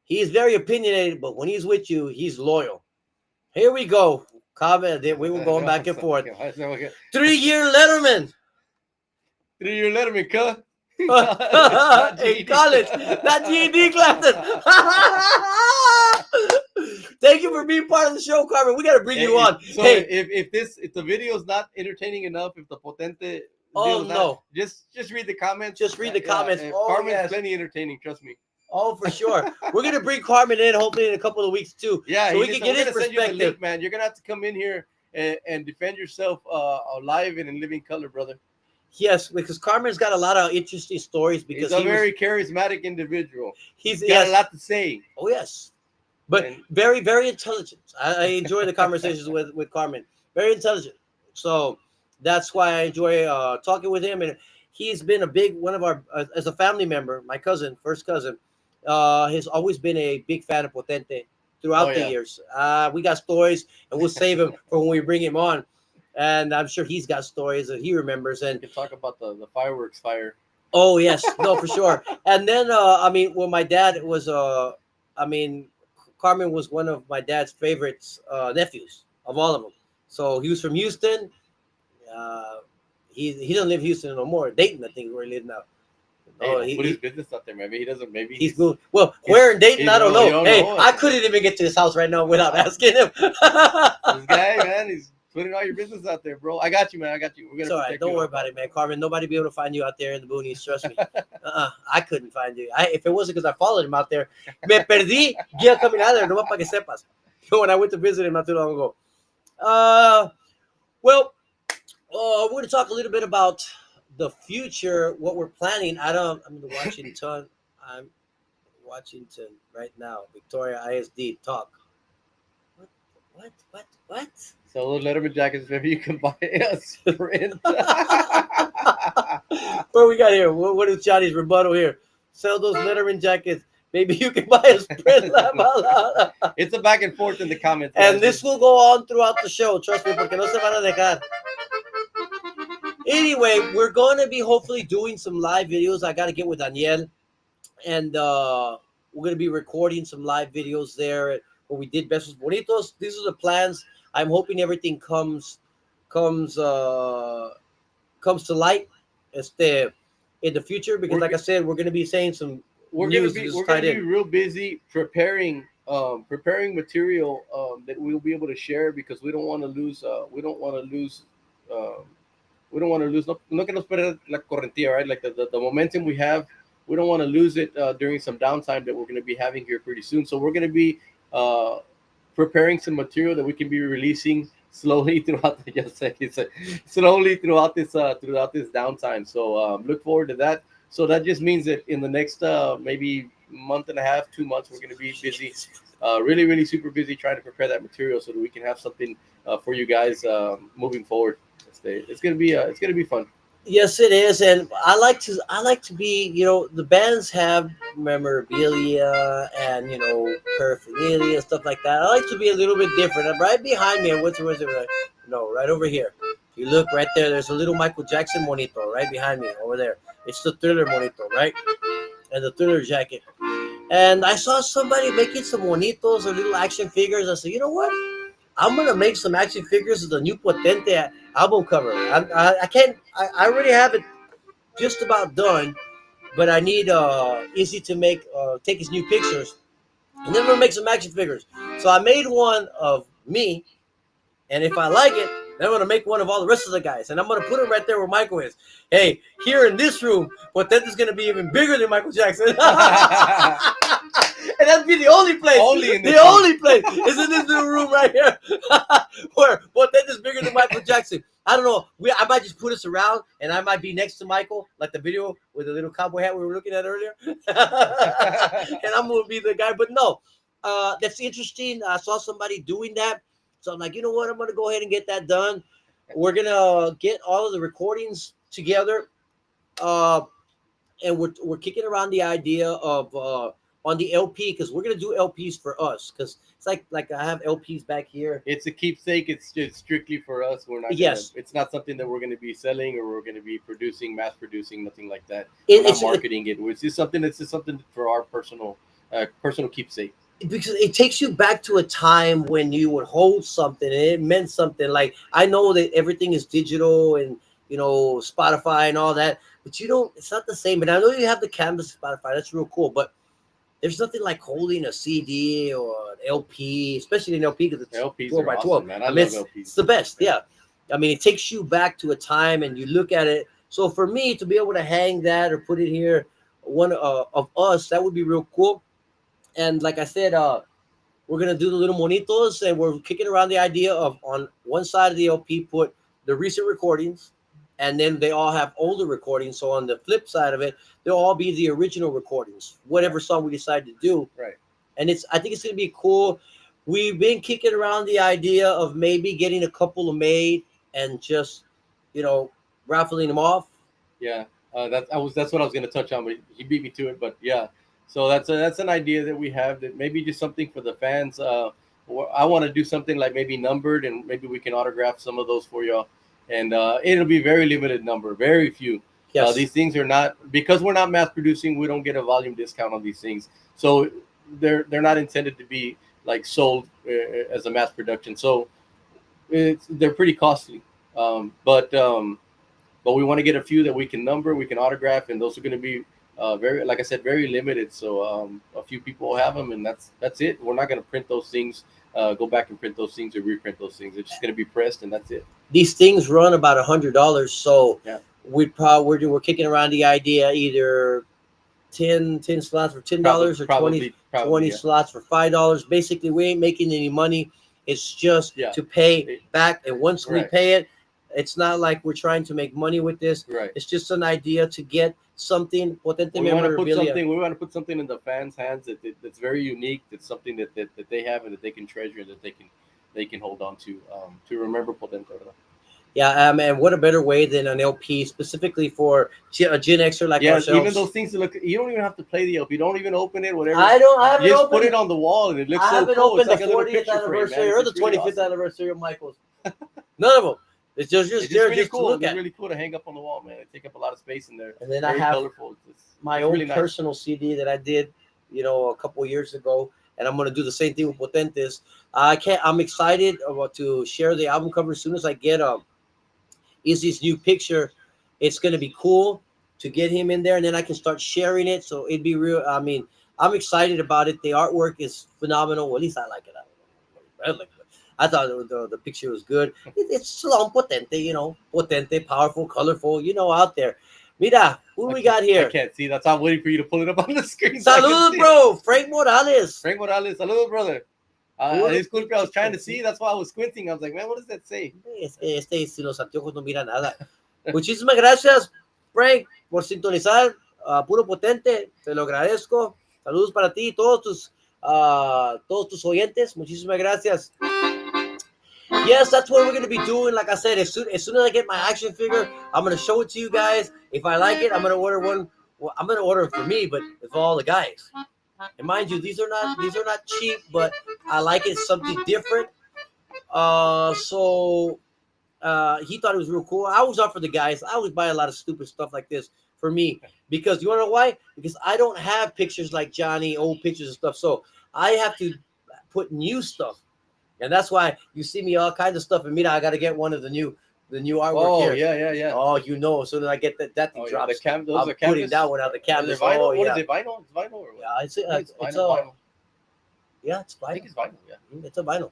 he's very opinionated, but when he's with you, he's loyal. Here we go. Comment. We were going back and forth. 3-year Letterman. 3-year Letterman, cuh. In college, not GED classes. Thank you for being part of the show, Carmen. We got to bring you on. So hey, if the video is not entertaining enough, if the potente, oh no, just read the comments. Just read the comments. Oh, Carmen's yes. plenty entertaining. Trust me. Oh, for sure. We're gonna bring Carmen in hopefully in a couple of weeks too. Yeah, so we can get his perspective. Link, man. You're gonna have to come in here and defend yourself live and in living color, brother. Yes, because Carmen's got a lot of interesting stories. Because he's a very charismatic individual. He's got a lot to say. Oh yes, but very, very intelligent. I enjoy the conversations with Carmen. Very intelligent. So that's why I enjoy talking with him. And he's been a big one of our as a family member. My cousin, first cousin, has always been a big fan of Potente throughout the years. We got stories, and we'll save him for when we bring him on. And I'm sure he's got stories that he remembers. And you can talk about the fireworks fire. Oh yes, no, for sure. And then I mean, when my dad was Carmen was one of my dad's favorites nephews of all of them. So he was from Houston. He doesn't live in Houston no more. Dayton, I think, where he lives now. Hey, put his business out there. Maybe he doesn't. Maybe he's moved. Well, where in Dayton? I don't know. Hey, I couldn't even get to his house right now without asking him. This guy, man, he's putting all your business out there, bro. I got you, man. I got you. We're gonna. It's all right. Don't worry about it, man. Carmen, nobody be able to find you out there in the boonies. Trust me. I couldn't find you. If it wasn't because I followed him out there, me perdí guía caminada, nomás para que sepas. When I went to visit him not too long ago. Well, we're going to talk a little bit about the future, what we're planning. I'm in Washington. I'm Washington right now. Victoria ISD talk. What? So those Letterman jackets, maybe you can buy a Sprint. What we got here? What is Johnny's rebuttal here? Sell those Letterman jackets. Maybe you can buy a Sprint. It's a back and forth in the comments. And this will go on throughout the show. Trust me, porque no se van a dejar. Anyway, we're going to be hopefully doing some live videos. I got to get with Daniel. And we're going to be recording some live videos there where we did Besos Bonitos. These are the plans. I'm hoping everything comes to light in the future, because like I said, we're going to be saying some we're going to be real busy preparing material that we'll be able to share, because we don't want to lose no queremos perder la correntía, right? Like the momentum we have, we don't want to lose it during some downtime that we're going to be having here pretty soon. So we're going to be preparing some material that we can be releasing slowly throughout this downtime. So look forward to that. So that just means that in the next maybe month and a half, 2 months, we're going to be busy, really, really super busy trying to prepare that material so that we can have something for you guys moving forward. It's gonna be fun. Yes, it is, and I like to be. You know, the bands have memorabilia and paraphernalia, stuff like that. I like to be a little bit different. I'm right behind me. What's it? No, right over here. If you look right there, there's a little Michael Jackson monito right behind me over there. It's the Thriller monito, right? and the Thriller jacket. And I saw somebody making some bonitos or little action figures. I said, you know what? I'm gonna make some action figures of the new Potente album cover. I can't. I already have it just about done, but I need Easy to make take his new pictures, and then we're gonna make some action figures. So I made one of me, and if I like it, then I'm gonna make one of all the rest of the guys, and I'm gonna put them right there where Michael is. Hey, here in this room, Potente's gonna be even bigger than Michael Jackson. And that'd be the only place. Only place is in this little room right here, where Potente is bigger than Michael Jackson. I don't know. I might just put us around, and I might be next to Michael, like the video with the little cowboy hat we were looking at earlier. And I'm gonna be the guy. But no, that's interesting. I saw somebody doing that, so I'm like, you know what? I'm gonna go ahead and get that done. We're gonna get all of the recordings together, and we're kicking around the idea of on the LP, because we're gonna do LPs for us, because it's like I have LPs back here. It's a keepsake. It's just strictly for us. We're not. Yes. It's not something that we're going to be selling or we're going to be producing, mass producing, nothing like that. It- We're it's not marketing it. It's just something. It's just something for our personal keepsake. Because it takes you back to a time when you would hold something and it meant something. Like, I know that everything is digital and Spotify and all that, but it's not the same. And I know you have the canvas Spotify, that's real cool, but there's nothing like holding a CD or an LP, especially an LP, because it's LPs 12 by are 12. awesome, man. I love it's, LPs. it's the best. Yeah. I mean, it takes you back to a time and you look at it. So for me to be able to hang that or put it here, one of us, that would be real cool. And like I said, we're gonna do the little monitos, and we're kicking around the idea of, on one side of the LP, put the recent recordings, and then they all have older recordings. So on the flip side of it, they'll all be the original recordings, whatever song we decide to do. Right. And I think it's gonna be cool. We've been kicking around the idea of maybe getting a couple of made and just, raffling them off. Yeah, that's what I was going to touch on, but he beat me to it. But yeah, so that's an idea that we have, that maybe just something for the fans. I want to do something like maybe numbered, and maybe we can autograph some of those for y'all. And it'll be very limited number, very few. Yes. These things are not, because we're not mass producing. We don't get a volume discount on these things, so they're not intended to be like sold as a mass production. So they're pretty costly. But we want to get a few that we can number, we can autograph, and those are going to be very, like I said, very limited. So a few people will have them, and that's it. We're not going to print those things, go back and print those things or reprint those things. It's just going to be pressed, and that's it. These things run about $100, so Yeah. we're kicking around the idea, either 10 slots for $10 or 20 yeah. slots for $5. Basically, we ain't making any money. It's just Yeah. to pay back, and once we Right. pay it, it's not like we're trying to make money with this. Right. It's just an idea to get something Potente We want to put memorabilia. something. We want to put something in the fans' hands that's very unique. That's something that they have and that they can treasure and that they can hold on to remember Potente. Yeah, and what a better way than an LP specifically for a Gen Xer like Yeah, ourselves. even those things that look. You don't even have to play the LP. You don't even open it. Whatever. I haven't Just opened put it on the wall and it looks I so haven't cool. opened It's the like a little 40th picture frame, anniversary man. or the It's really 25th awesome. anniversary of Michael's. None of them. It's just It's there really just cool. to look It's at. really cool to hang up on the wall, man. They take up a lot of space in there. And then Very I have colorful. my it's own really nice. personal CD that I did, a couple years ago, and I'm gonna do the same thing with Potentes. I'm excited to share the album cover as soon as I get Izzy's new picture. It's gonna be cool to get him in there, and then I can start sharing it. So it'd be real. I mean, I'm excited about it. The artwork is phenomenal. Well, at least I like it. I thought the picture was good. It's Salon Potente, Potente, powerful, colorful, out there. Mira, who do we got I here? can't see. That's why I'm waiting for you to pull it up on the screen. so I can Saludos, see it. bro. Frank Morales. Frank Morales. Saludos, brother. Puro Disculpe, I was trying to Potente. see. That's why I was squinting. I was like, man, what does that say? Sin los anteojos no mira nada. Muchísimas gracias, Frank, por sintonizar Puro Potente. Te lo agradezco. Saludos para ti y todos tus oyentes. Muchísimas gracias. Yes, that's what we're going to be doing. Like I said, as soon as I get my action figure, I'm going to show it to you guys. If I like it, I'm going to order one. Well, I'm going to order it for me, but for all the guys. And mind you, these are not cheap, but I like it, something different. So He thought it was real cool. I always offer the guys. I always buy a lot of stupid stuff like this for me because you want to know why? Because I don't have pictures like Johnny, old pictures and stuff. So I have to put new stuff, and that's why you see me all kinds of stuff. And mira, I got to get one of the new artwork here. Yeah. Oh, you know, as soon as I get that thing drops, Those I'm putting that one out the canvas. Vinyl? Oh, What yeah. is it? Vinyl? It's vinyl or what? Yeah, it's Vinyl. yeah, it's I think vinyl. it's vinyl. Yeah. It's a vinyl.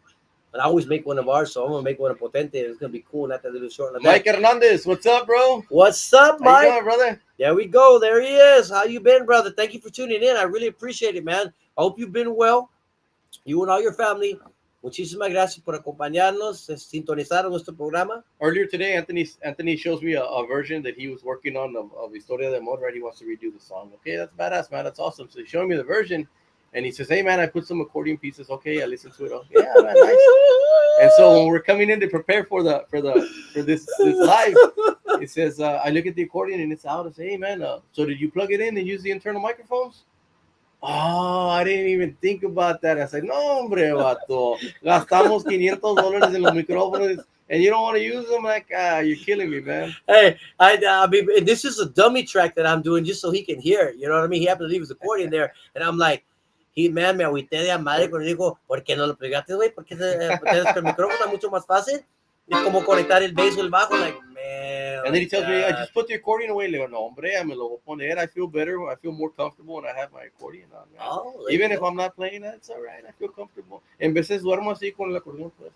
And I always make one of ours, so I'm gonna make one of Potente. It's gonna be cool, not that little short like Mike that. Hernandez, what's up, bro? What's up, How Mike? you doing, brother? There we go. There he is. How you been, brother? Thank you for tuning in. I really appreciate it, man. I hope you've been well. You and all your family. Muchísimas gracias por acompañarnos, sintonizar nuestro programa. Earlier today, Anthony shows me a version that he was working on of Historia de Amor, right? He wants to redo the song. Okay, that's badass, man. That's awesome. So he's showing me the version, and he says, "Hey, man, I put some accordion pieces. Okay, I listened to it. Oh, yeah, man, nice." And so when we're coming in to prepare for this live, it says, I look at the accordion and it's out. I say, "Hey, man, so did you plug it in and use the internal microphones?" Oh, I didn't even think about that. I said, "No, hombre, vato. Gastamos $500 en los micrófonos and you don't want to use them? Like, you're killing me, man." Hey, I mean, this is a dummy track that I'm doing just so he can hear it. You know what I mean? He happened to leave his accordion there, and I'm like, me agüité de madre cuando dijo, ¿por qué no lo pegaste, güey? Porque el micrófono es mucho más fácil. Es como conectar el bass o el bajo, like, man. And then he tells me, "I just put the accordion away." Le digo, "No, hombre, me lo voy a poner. I feel better. I feel more comfortable when I have my accordion on, man. Oh, Even if I'm not playing, that's all right. I feel comfortable." En veces duermo así con el acordeón puesto.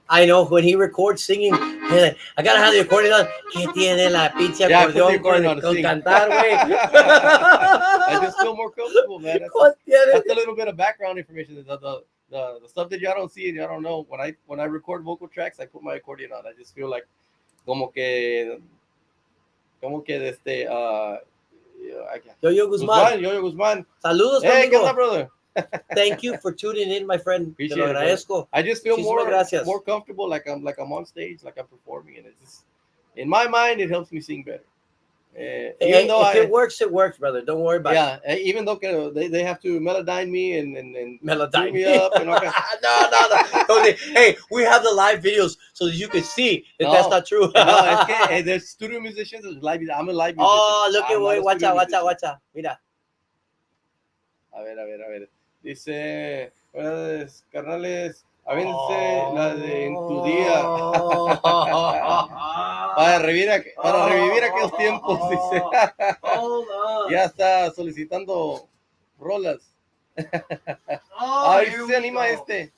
I know when he records singing, he's like, I gotta have the accordion on. ¿Qué tiene la pinche Yeah, I put the acordeón accordion on to con sing. cantar, güey? I just feel more comfortable, man. That's a little bit of background information. The stuff that y'all don't see and y'all don't know. When I record vocal tracks, I put my accordion on. I just feel like como que Yo-Yo Guzmán. Yo-Yo Guzmán. Saludos, Hey, ¿qué amigo. onda, brother? Thank you for tuning in, my friend. Te Appreciate lo it, brother. agradezco. I just feel Muchísimas more gracias. comfortable, like I'm on stage, like I'm performing, and it's just, in my mind, it helps me sing better. Even though if it works, brother. Don't worry about it. Even though they have to melodyne me and Melodyne me up and all no. Hey, we have the live videos so that you can see that that's not true. No, es que there's studio musicians. I'm a live musician. Oh, look at way. watch out. Mira. A ver. Dice, pues, carnales, avénse la de En tu día. Para revivir aquellos tiempos, dice. Ya está solicitando rolas. A ver si se anima este.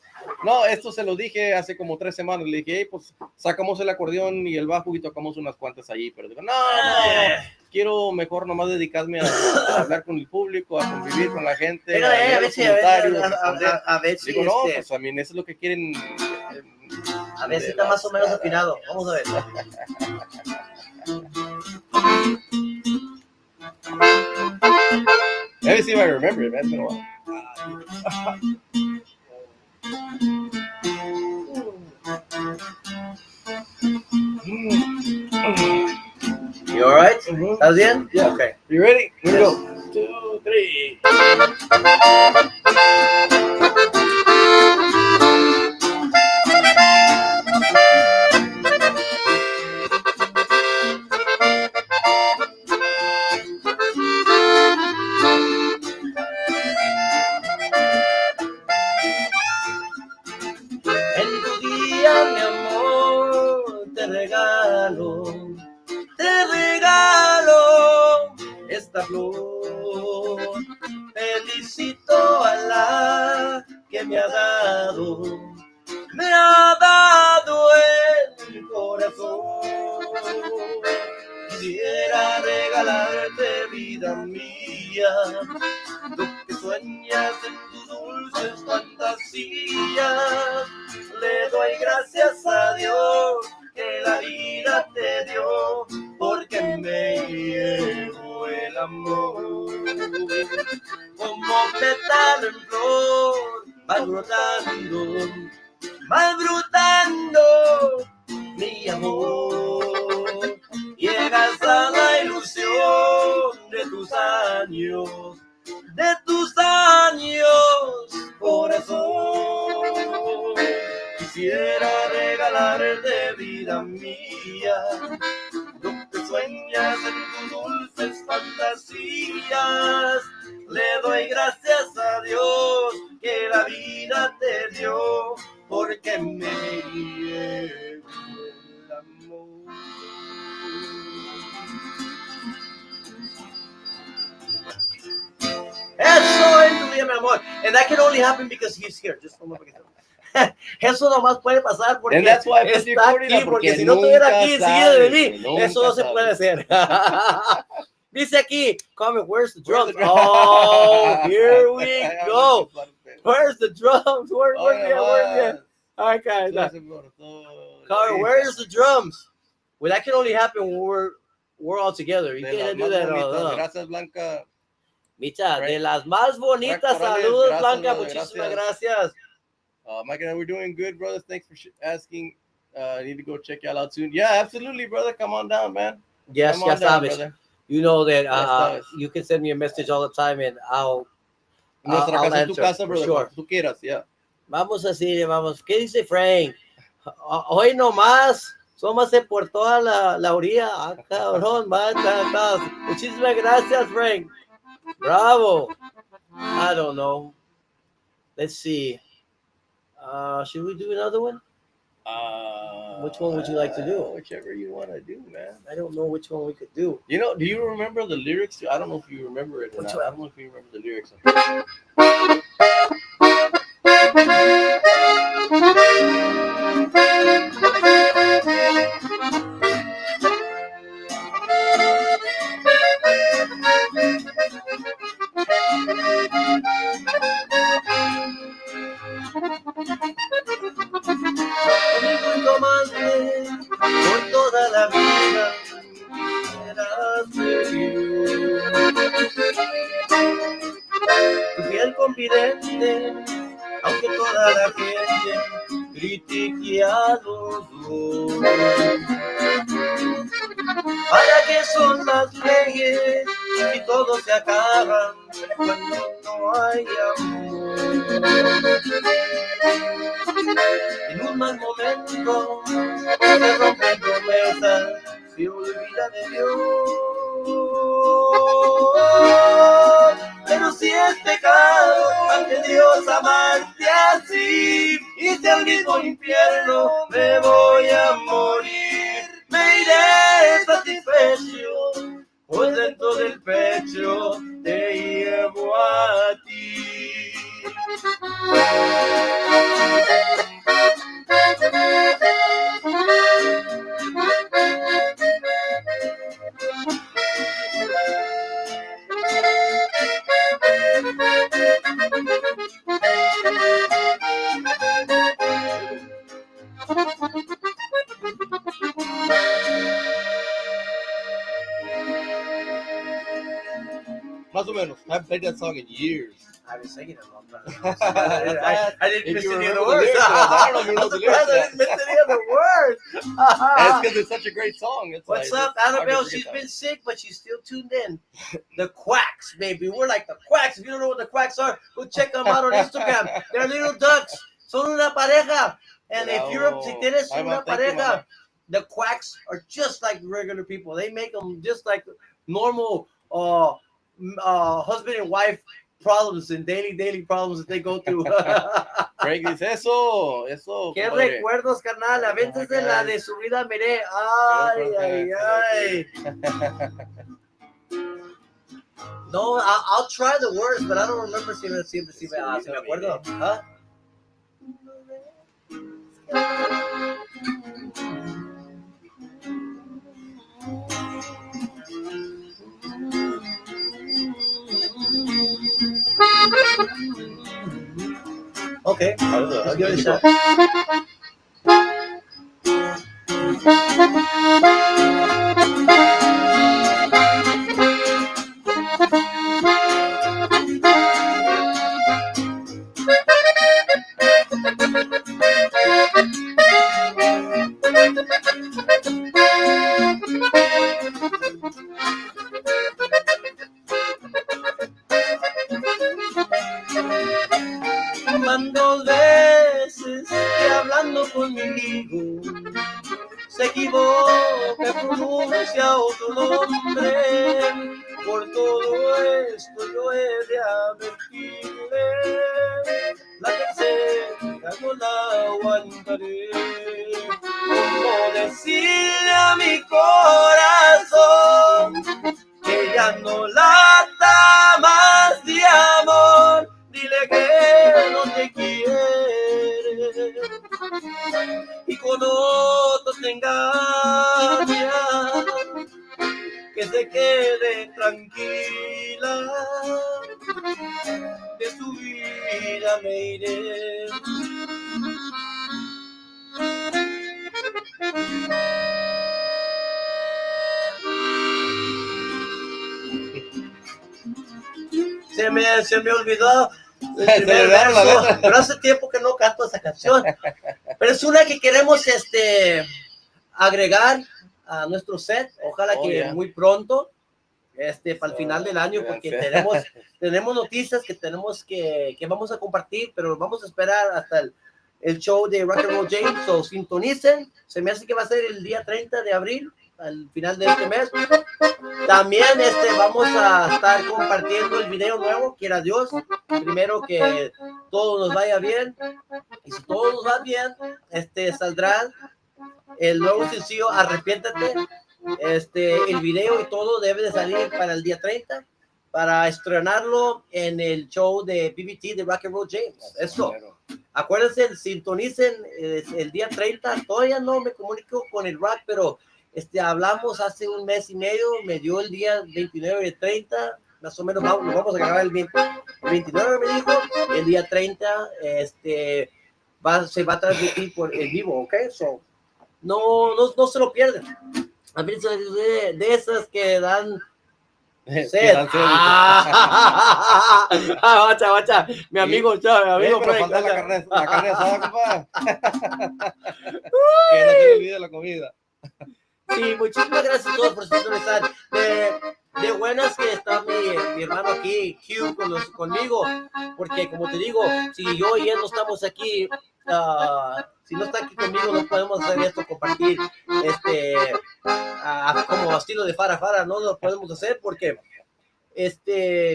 No, esto se lo dije hace como 3 semanas. Le dije, hey, pues sacamos el acordeón y el bajo y tocamos unas cuantas allí. Pero digo, no. Quiero mejor nomás dedicarme a hablar con el público, a convivir con la gente. A ver si digo, no, pues a mí eso es lo que quieren. A ver si está más o menos afinado. Vamos a ver. Let me see if I remember it, man. It's been a while. You all right? ¿Estás bien? Yeah. Okay. You ready? Here we go. 2, 3. En tu día, mi amor, te regalo esta flor. Felicito a la que me ha dado el corazón. Quisiera regalarte, vida mía, lo que sueñas en tus dulces fantasías. Le doy gracias a Dios que la vida te dio, porque me llevo el amor. Como pétalo en flor, va brotando mi amor. Llegas a la ilusión de tus años, corazón. Quisiera regalarte, vida vida mía, lo que sueñas en tus dulces fantasías. Le doy gracias a Dios que la vida te dio, porque me llevo el amor. Eso es tu día, mi amor. And that can only happen because he's here. Just eso nomás puede pasar porque And that's why I put the está accordion aquí, up, porque porque si no estuviera nunca aquí enseguida de sabes, venir, nunca eso no se sabes. puede hacer. Dice aquí, comment, where's the drums? Where's the drum- Oh, here we Ay, go. no, que Where's the drums? Where's Oye, the Okay, más. Se alborotó Carl, la where's the drums? Well, that can only happen when we're all together. You de las can't do más that. bonitas. Gracias, Blanca. Micha, de Right. las más bonitas. Corrales, Saludos, gracias, Blanca. brother, Muchísimas gracias. gracias. Mike and I, we're doing good, brothers. Thanks for asking. I need to go check y'all out soon. Yeah, absolutely, brother. Come on down, man. Yes, Come ya on down, sabes. brother. You know that sabes. you can send me a message all the time and I'll Nuestra I'll casa es tu answer, casa, for brother. sure. Cuando tú quieras, yeah. Vamos así, vamos. ¿Qué dice Frank? Hoy nomás. Sómase por toda la orilla. Ah, cabrón, mata. Muchísimas gracias, Frank. Bravo. I don't know. Let's see. Should we do another one? Which one would you like to do? Whichever you want to do, man. I don't know which one we could do. You know, do you remember the lyrics? I don't know if you remember it or Which not. one? I don't know if you remember the lyrics. Conmigo amante por toda la vida serás feliz. Tu fiel confidente, aunque toda la gente critique a los dos. ¿Para qué son las leyes y todo se acaban cuando no hay amor? En un mal momento se rompen promesas, se olvida de Dios. Pero si es pecado ante Dios amarte así, y si al mismo infierno me voy a morir, me iré satisfecho, pues dentro del pecho te llevo a ti. Más o menos. I haven't played that song in years. I've been singing it a long time. I didn't If miss you any of remember the the words. lyrics, I don't know if you know I'm the surprised I lyrics. didn't miss any of the words. And it's because it's such a great song. It's What's like, up, it's hard to Annabelle? forget She's that. been sick, but she's still tuned in. The Quacks, baby. We're like the Quacks. If you don't know what the Quacks are, go check them out on Instagram. They're little ducks. Son una pareja. And if you're, si tienes Hi, una Mom. Thank you, pareja, Mama. the Quacks are just like regular people. They make them just like normal husband and wife problems and daily problems that they go through. Frank dice eso. Qué Compadre. recuerdos, carnal. A veces de la de su vida miré. Ay. No, I'll try the words, but I don't remember si me acuerdo. ¿Ah? Okay, I'll give it a shot. Van 2 veces que hablando conmigo se equivoca, pronuncia otro nombre. Por todo esto yo he de advertirle, la tercera no la aguantaré. Como decirle a mi corazón que ya no lata más de amor, dile que no te quiere y con otro te engaña, que se quede tranquila, de su vida me iré. Se me olvidó el primer verso, pero hace tiempo que no canto esa canción. Pero es una que queremos agregar a nuestro set, ojalá que muy pronto, para el final del año, porque tenemos noticias que vamos a compartir, pero vamos a esperar hasta el show de Rock and Roll James, so sintonicen, se me hace que va a ser el día 30 de abril, al final de este mes. También vamos a estar compartiendo el video nuevo, quiera Dios, primero que todo nos vaya bien, y si todo nos va bien, saldrá el nuevo sencillo Arrepiéntate, el video y todo debe de salir para el día 30, para estrenarlo en el show de BBT de Rock and Roll James. Eso, acuérdense, sintonicen el día 30, todavía no me comunico con el rock, pero hablamos hace un mes y medio, me dio el día 29 y 30, más o menos nos vamos a grabar el 29, me dijo, el día 30 se va a transmitir por el vivo, ¿ok? So, no se lo pierden. A mí de esas que dan sed. Guacha, mi amigo, pero falta la carne asada, compa. Que no se le olvide la comida. Sí, muchísimas gracias a todos por sintonizar. De buenas que está mi hermano aquí, Q, conmigo, porque como te digo, si yo y él no estamos aquí, si no está aquí conmigo, no podemos hacer esto, compartir como estilo de fara, no lo podemos hacer porque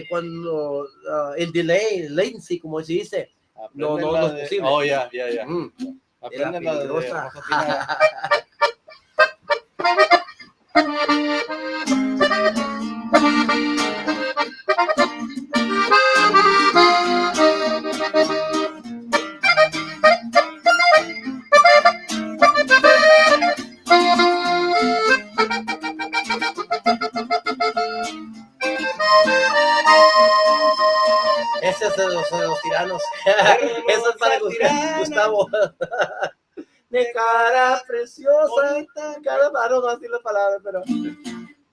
cuando el delay, el latency, como se dice, no es posible. Oh, ya. Aprende la de Ese es de los tiranos. Eso es para Gustavo. De cara preciosa, cada mano no así la palabra, pero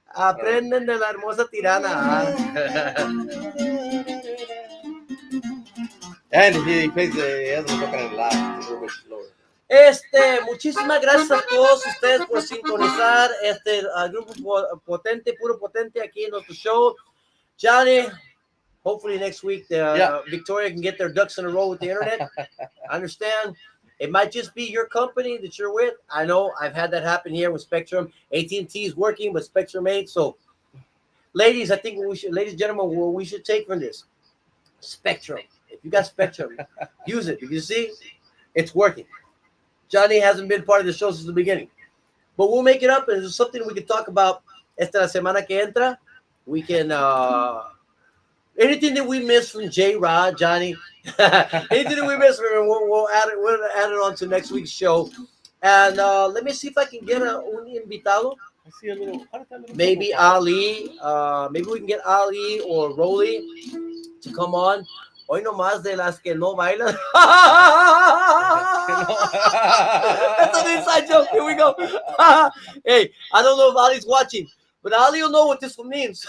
aprenden de la hermosa tirana. And he plays muchísimas gracias a todos ustedes por sintonizar al grupo potente, puro potente aquí en nuestro show. Johnny, hopefully next week Victoria can get their ducks in a row with the internet. I understand. It might just be your company that you're with. I know I've had that happen here with Spectrum. AT&T is working, but Spectrum ain't. So, ladies, I think ladies and gentlemen, what we should take from this, Spectrum. If you got Spectrum, use it. Because you see, it's working. Johnny hasn't been part of the show since the beginning. But we'll make it up, and it's something we can talk about esta semana que entra. We can... anything that we missed from J-Rod, Johnny, anything that we missed from him, we'll add it on to next week's show. And let me see if I can get un invitado. I see a little maybe Ali. Maybe we can get Ali or Rolly to come on. Hoy no más de las que no bailan. That's an inside joke. Here we go. Hey, I don't know if Ali's watching, but Ali will know what this one means.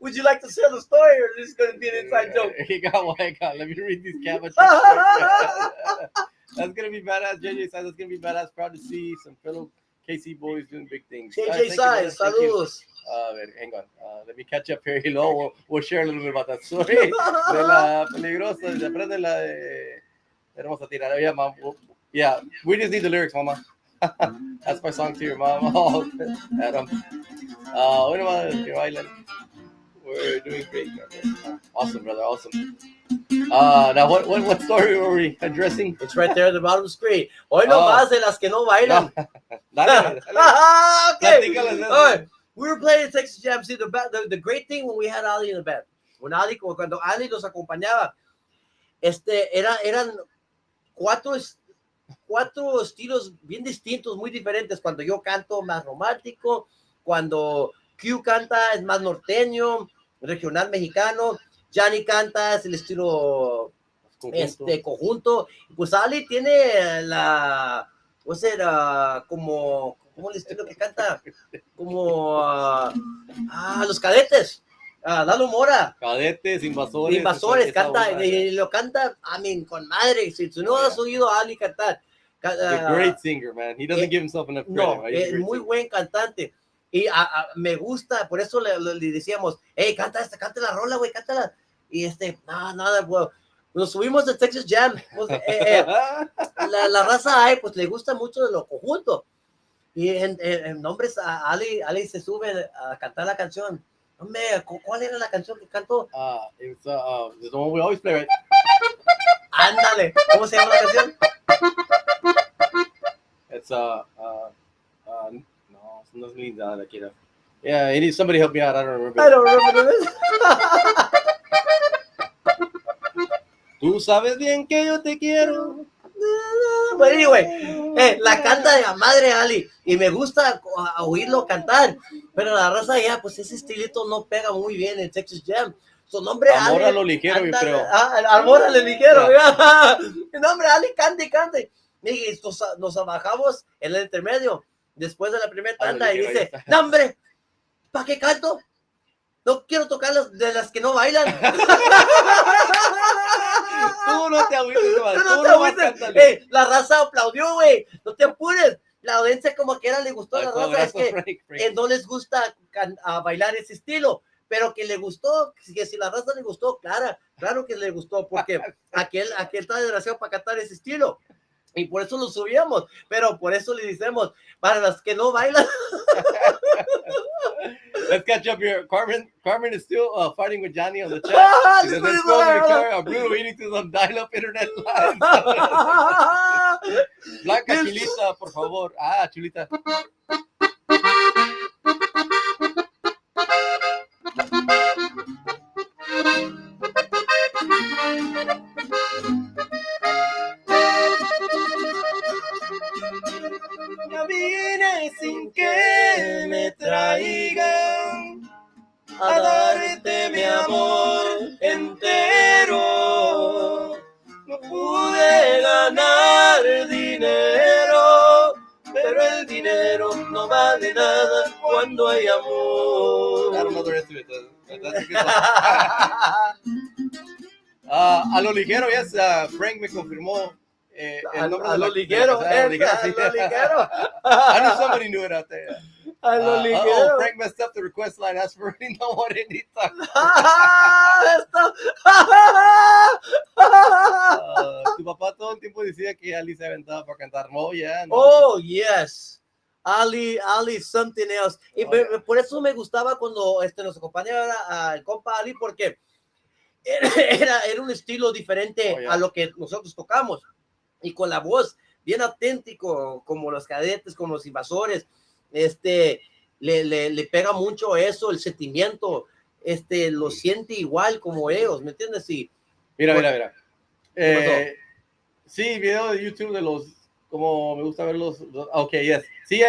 Would you like to share the story, or is this going to be an inside joke? He got what I got. Let me read these cabinets. That's going to be badass. JJ Size, that's going to be badass. Proud to see some fellow KC boys doing big things. JJ Size, saludos. Hang on. Let me catch up here. We'll share a little bit about that story. De la peligrosa, de aprende la de hermosa tirada. Yeah, we just need the lyrics, mama. That's my song to your mom. Oh, Adam. What about que bailan? We're doing great. Awesome, brother. Awesome. Now what story were we addressing? It's right there at the bottom of the screen. Hoy Oh. nomás de las que no bailan. No. Dale, dale. Okay. Platícales de eso. All right. We were playing Texas Jam. See, the great thing when we had Ali in the band, cuando Ali nos acompañaba, eran cuatro estilos bien distintos, muy diferentes. Cuando yo canto más romántico, cuando Q canta es más norteño, regional mexicano, Johnny canta es el estilo conjunto. Pues Ali tiene como el estilo que canta, como los Cadetes. Lalo Mora. Cadetes, Invasores. Invasores, canta, y lo canta, con madre. Si tú no has oído a Ali cantar. A great singer, man. He doesn't give himself enough credit. No, es muy buen cantante. Y me gusta, por eso le decíamos, hey, canta la rola, güey, cántala. Y nada, güey. Nos subimos de Texas Jam. Pues, la raza pues le gusta mucho de lo conjunto. Y en nombres, Ali se sube a cantar la canción. Hombre, ¿cuál era la canción que cantó? It's the one we always play, right? Ándale, ¿cómo se llama la canción? It's no, no es linda la quiero. Yeah, I need somebody help me out. I don't remember this. Tú sabes bien que yo te quiero. But anyway, la canta de la madre Ali y me gusta oírlo cantar, pero la raza ya, pues ese estilito no pega muy bien en Texas Jam. Su nombre Amor Ali. a lo ligero, yo creo. Amor a lo ligero. Yeah. El nombre Ali, cante. Y nos bajamos en el intermedio después de la primera tanda y dice, no, hombre, ¿para qué canto? No quiero tocar de las que no bailan. Tú no te agüites, la raza aplaudió, güey. No te apures. La audiencia como que le gustó a la raza. Es que no les gusta bailar ese estilo. Pero que le gustó, que si la raza le gustó, claro que le gustó. Porque aquel está desgraciado para cantar ese estilo. Y por eso lo subíamos. Pero por eso le decimos, para las que no bailan. Let's catch up here. Carmen is still fighting with Johnny on the chat. Let's go to the car. Bruno eating to some dial-up internet lines. Blanca Chulita, por favor. Chulita. Ya vine sin que me traigan a darte mi amor entero. No pude ganar dinero, pero el dinero no vale nada cuando hay amor. I don't know the rest of it. That's a good song. A lo ligero, yes, Frank me confirmó. A lo ligero. I knew somebody knew it out there. A lo ligero. Frank messed up the request line. Asked for no morenita. Tu papá todo el tiempo decía que Ali se aventaba para cantar. No, yeah. No. Oh, yes. Ali, something else. Y por eso me gustaba cuando nos acompañaba el compa Ali, porque era un estilo diferente a lo que nosotros tocamos. Y con la voz bien auténtico, como los Cadetes, como los Invasores, le pega mucho eso, el sentimiento, lo siente igual como ellos, ¿me entiendes? Sí. Mira. Sí, video de YouTube de los, como me gusta verlos. Ok, yes. Sí,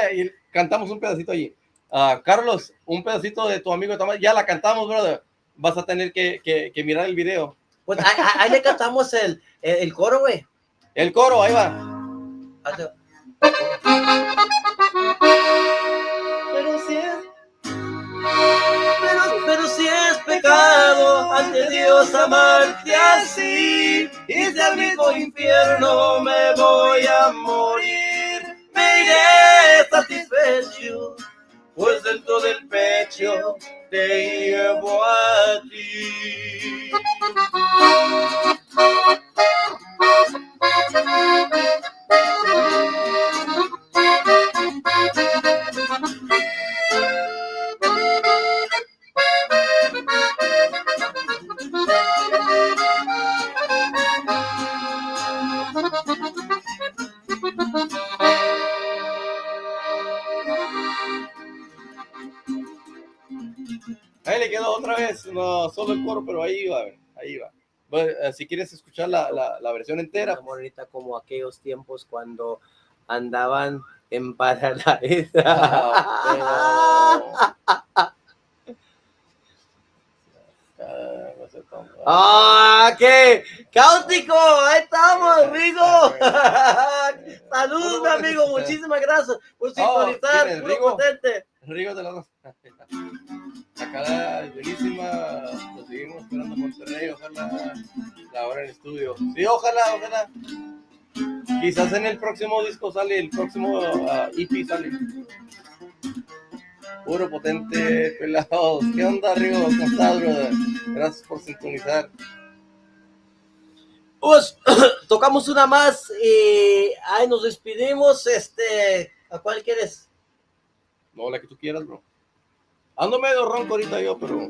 cantamos un pedacito allí. Carlos, un pedacito de tu amigo Tomás, ya la cantamos, brother. Vas a tener que mirar el video. Pues ahí le cantamos el coro, güey. El coro, ahí va. Pero si es pecado ante Dios amarte así, y si al mismo infierno me voy a morir, me iré satisfecho, pues dentro del pecho te llevo a ti. Ahí le quedó otra vez, no solo el coro, pero ahí va, ahí va. But, si quieres escuchar la versión entera. Una morrita como aquellos tiempos cuando andaban en Paradise. ¡Qué cáutico! Ahí estamos, Rigo. Saludos, mi amigo. Muchísimas gracias por sintonizar. Puro Potente. Rigo de la Acá es buenísima. Lo seguimos esperando en Monterrey. Ojalá la hora en estudio. Sí, ojalá. Quizás en el próximo disco sale, el próximo EP sale. Puro Potente, pelados. ¿Qué onda, Rigo? ¿Cómo estás, brother? Gracias por sintonizar. Pues tocamos una más y ahí nos despedimos. ¿A cuál quieres? No, la que tú quieras, bro. Ando medio ronco ahorita yo, pero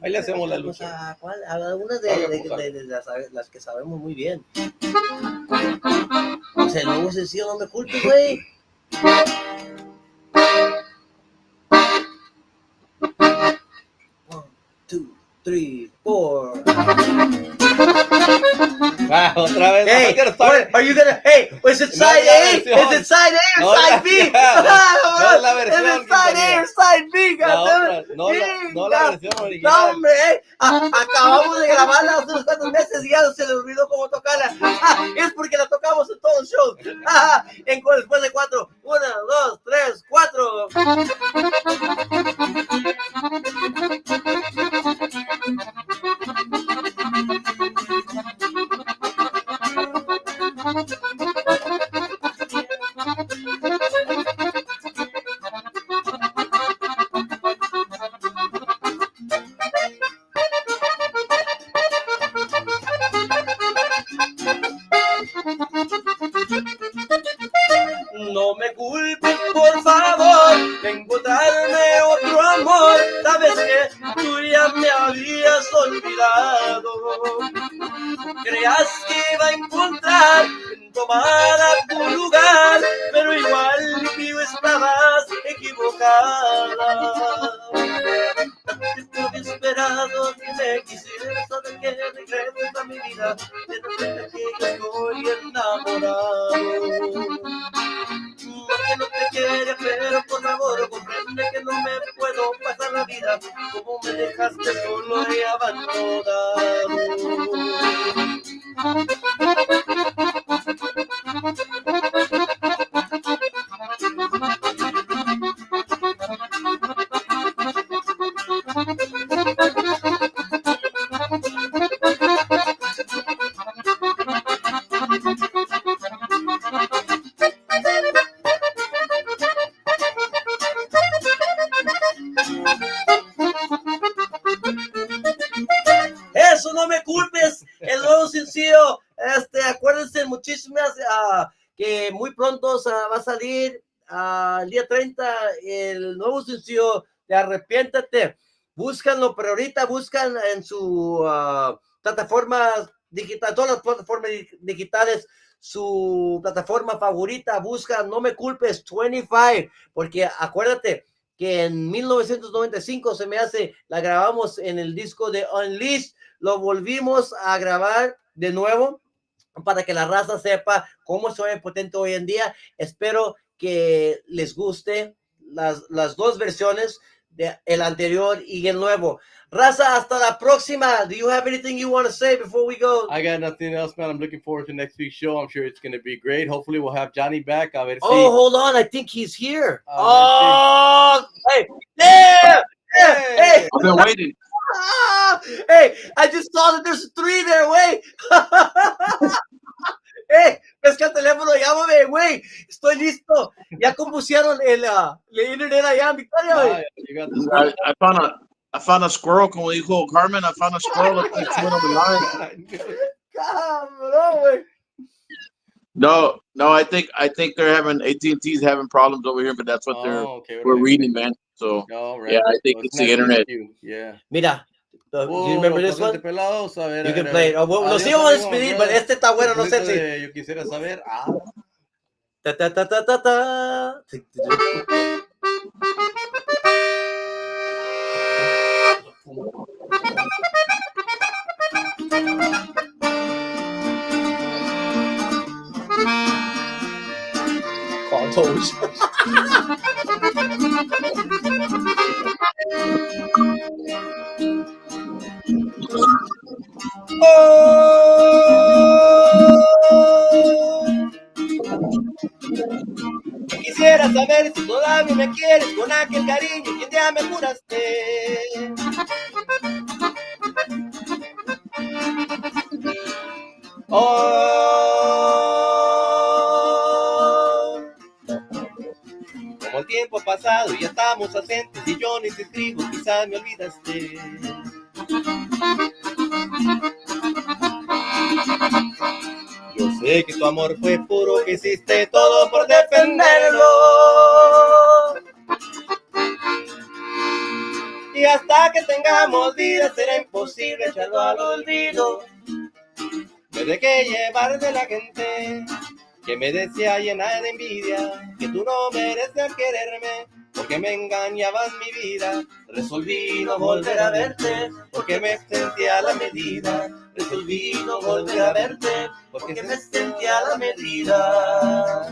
ahí le hacemos la lucha. ¿Cuál? Algunas de las que sabemos muy bien. O sea, el nuevo sencillo, no me culpes, güey. 1, 2, 3, 4. Otra vez. Hey, are you gonna? Hey, is it side A? Is it side A or side B? No es la versión. Is it side A or side B? No la versión original. No, hombre, acabamos de grabarla hace unos cuantos meses y ya se le olvidó cómo tocarla. Es porque la tocamos en todos los shows. Después de 4. 1, 2, 3, 4. No me culpes, por favor, de encontrarme otro amor. Sabes que tú ya me habías olvidado. Creas que iba a encontrar en tomar a tu lugar, pero igual mío estabas equivocada. Estoy esperando que me quisieras, saber que regreses a mi vida, desde que yo estoy enamorado. No que no te quiera, pero por favor comprende que no me puedo pasar la vida como me dejaste solo y abandonado. Eso, no me culpes, el nuevo sencillo, acuérdense muchísimas que muy pronto va a salir el día 30 el nuevo sencillo de Arrepiéntate. Búscanlo, pero ahorita buscan en su plataforma digital, todas las plataformas digitales, su plataforma favorita, busca No Me Culpes 25, porque acuérdate que en 1995 se me hace, la grabamos en el disco de Unleashed, lo volvimos a grabar de nuevo para que la raza sepa cómo soy potente hoy en día. Espero que les guste las dos versiones, el anterior y el nuevo. Raza, hasta la próxima. Do you have anything you want to say before we go? I got nothing else, man. I'm looking forward to next week's show. I'm sure it's going to be great. Hopefully we'll have Johnny back. A ver si... Oh, hold on. I think he's here. Hey, yeah! Hey! I've been waiting. Hey, I just saw that there's 3 there, güey. Hey, pesca el teléfono, llámame, güey. Estoy listo. Ya compusieron el internet allá en Victoria, güey. I found a squirrel, como dijo Carmen. I found a squirrel that keeps on the line. Cabrón, güey. No, I think they're having AT&T's having problems over here, but that's what we're reading, man. So right. Yeah, I think it's the internet. Yeah. Mira, do you remember this one? Pelados, a ver, you can play it. Nos íbamos a despedir, pero este está bueno, no sé si. Yo quisiera saber. Ta ta ta ta ta ta. Call Doge. Oh, quisiera saber si todavía me quieres con aquel cariño que un día me juraste. Oh, como el tiempo ha pasado y ya estamos ausentes y yo ni te escribo, quizás me olvidaste. Yo sé que tu amor fue puro, que hiciste todo por defenderlo. Y hasta que tengamos vida será imposible echarlo al olvido. Me dejé llevar de la gente que me decía llena de envidia que tú no mereces quererme porque me engañabas mi vida. Resolví no volver a verte porque me sentía a la medida. Resolví no volver a verte porque me sentía a la medida.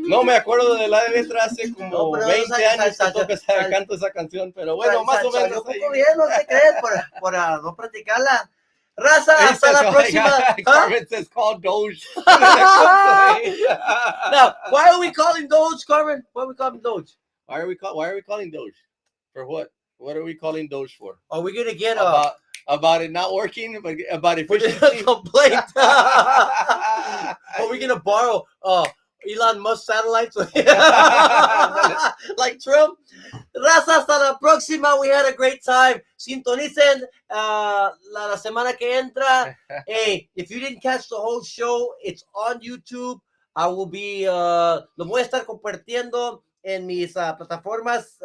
No me acuerdo de la letra hace como 20 años que canto esa canción, pero bueno, más o menos. Poco bien, no te crees, por no practicarla. Raza, hasta la próxima. Carmen says call Doge. Now, why are we calling Doge, Carmen? Why are we calling Doge? Why are we calling Doge? For what? What are we calling Doge for? Are we gonna get about it not working, but about efficiency? Complaint? Are we gonna borrow Elon Musk satellites like Trump? Raza, hasta la próxima. We had a great time. Sintonicen la semana que entra. Hey, if you didn't catch the whole show, it's on YouTube. I will be, lo voy a estar compartiendo en mis plataformas,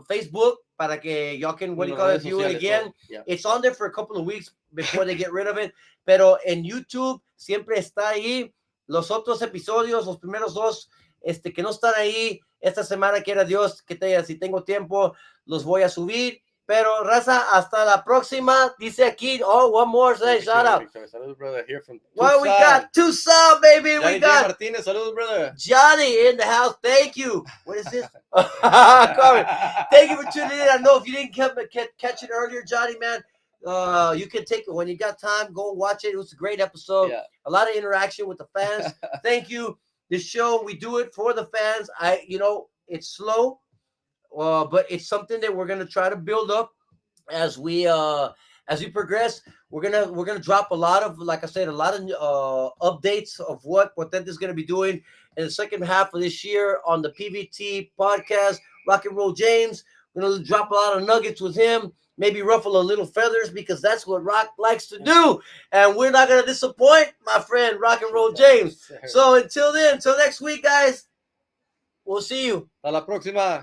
Facebook, para que y'all can, what do you call it, view it again. Yeah. It's on there for a couple of weeks before they get rid of it. Pero en YouTube siempre está ahí. Los otros episodios, los primeros dos, que no están ahí, esta semana, quiera Dios, que si tengo tiempo, los voy a subir. Pero, raza, hasta la próxima. Dice aquí, one more, say, shout out. Salud, brother, here from Well, we got Tucson, baby. Johnny we got Martinez, salud, brother. Johnny in the house. Thank you. What is this? Carmen, thank you for tuning in. I know if you didn't catch it earlier, Johnny, man, you can take it when you got time. Go and watch it. It was a great episode. Yeah. A lot of interaction with the fans. Thank you. This show, we do it for the fans. It's slow, but it's something that we're gonna try to build up as we progress. We're gonna drop a lot of, like I said, a lot of updates of what Potente is gonna be doing in the second half of this year on the PVT podcast. Rock and Roll James. We're gonna drop a lot of nuggets with him. Maybe ruffle a little feathers because that's what Rock likes to do. And we're not going to disappoint my friend Rock and Roll James. So until then, until next week, guys, we'll see you. Hasta la próxima.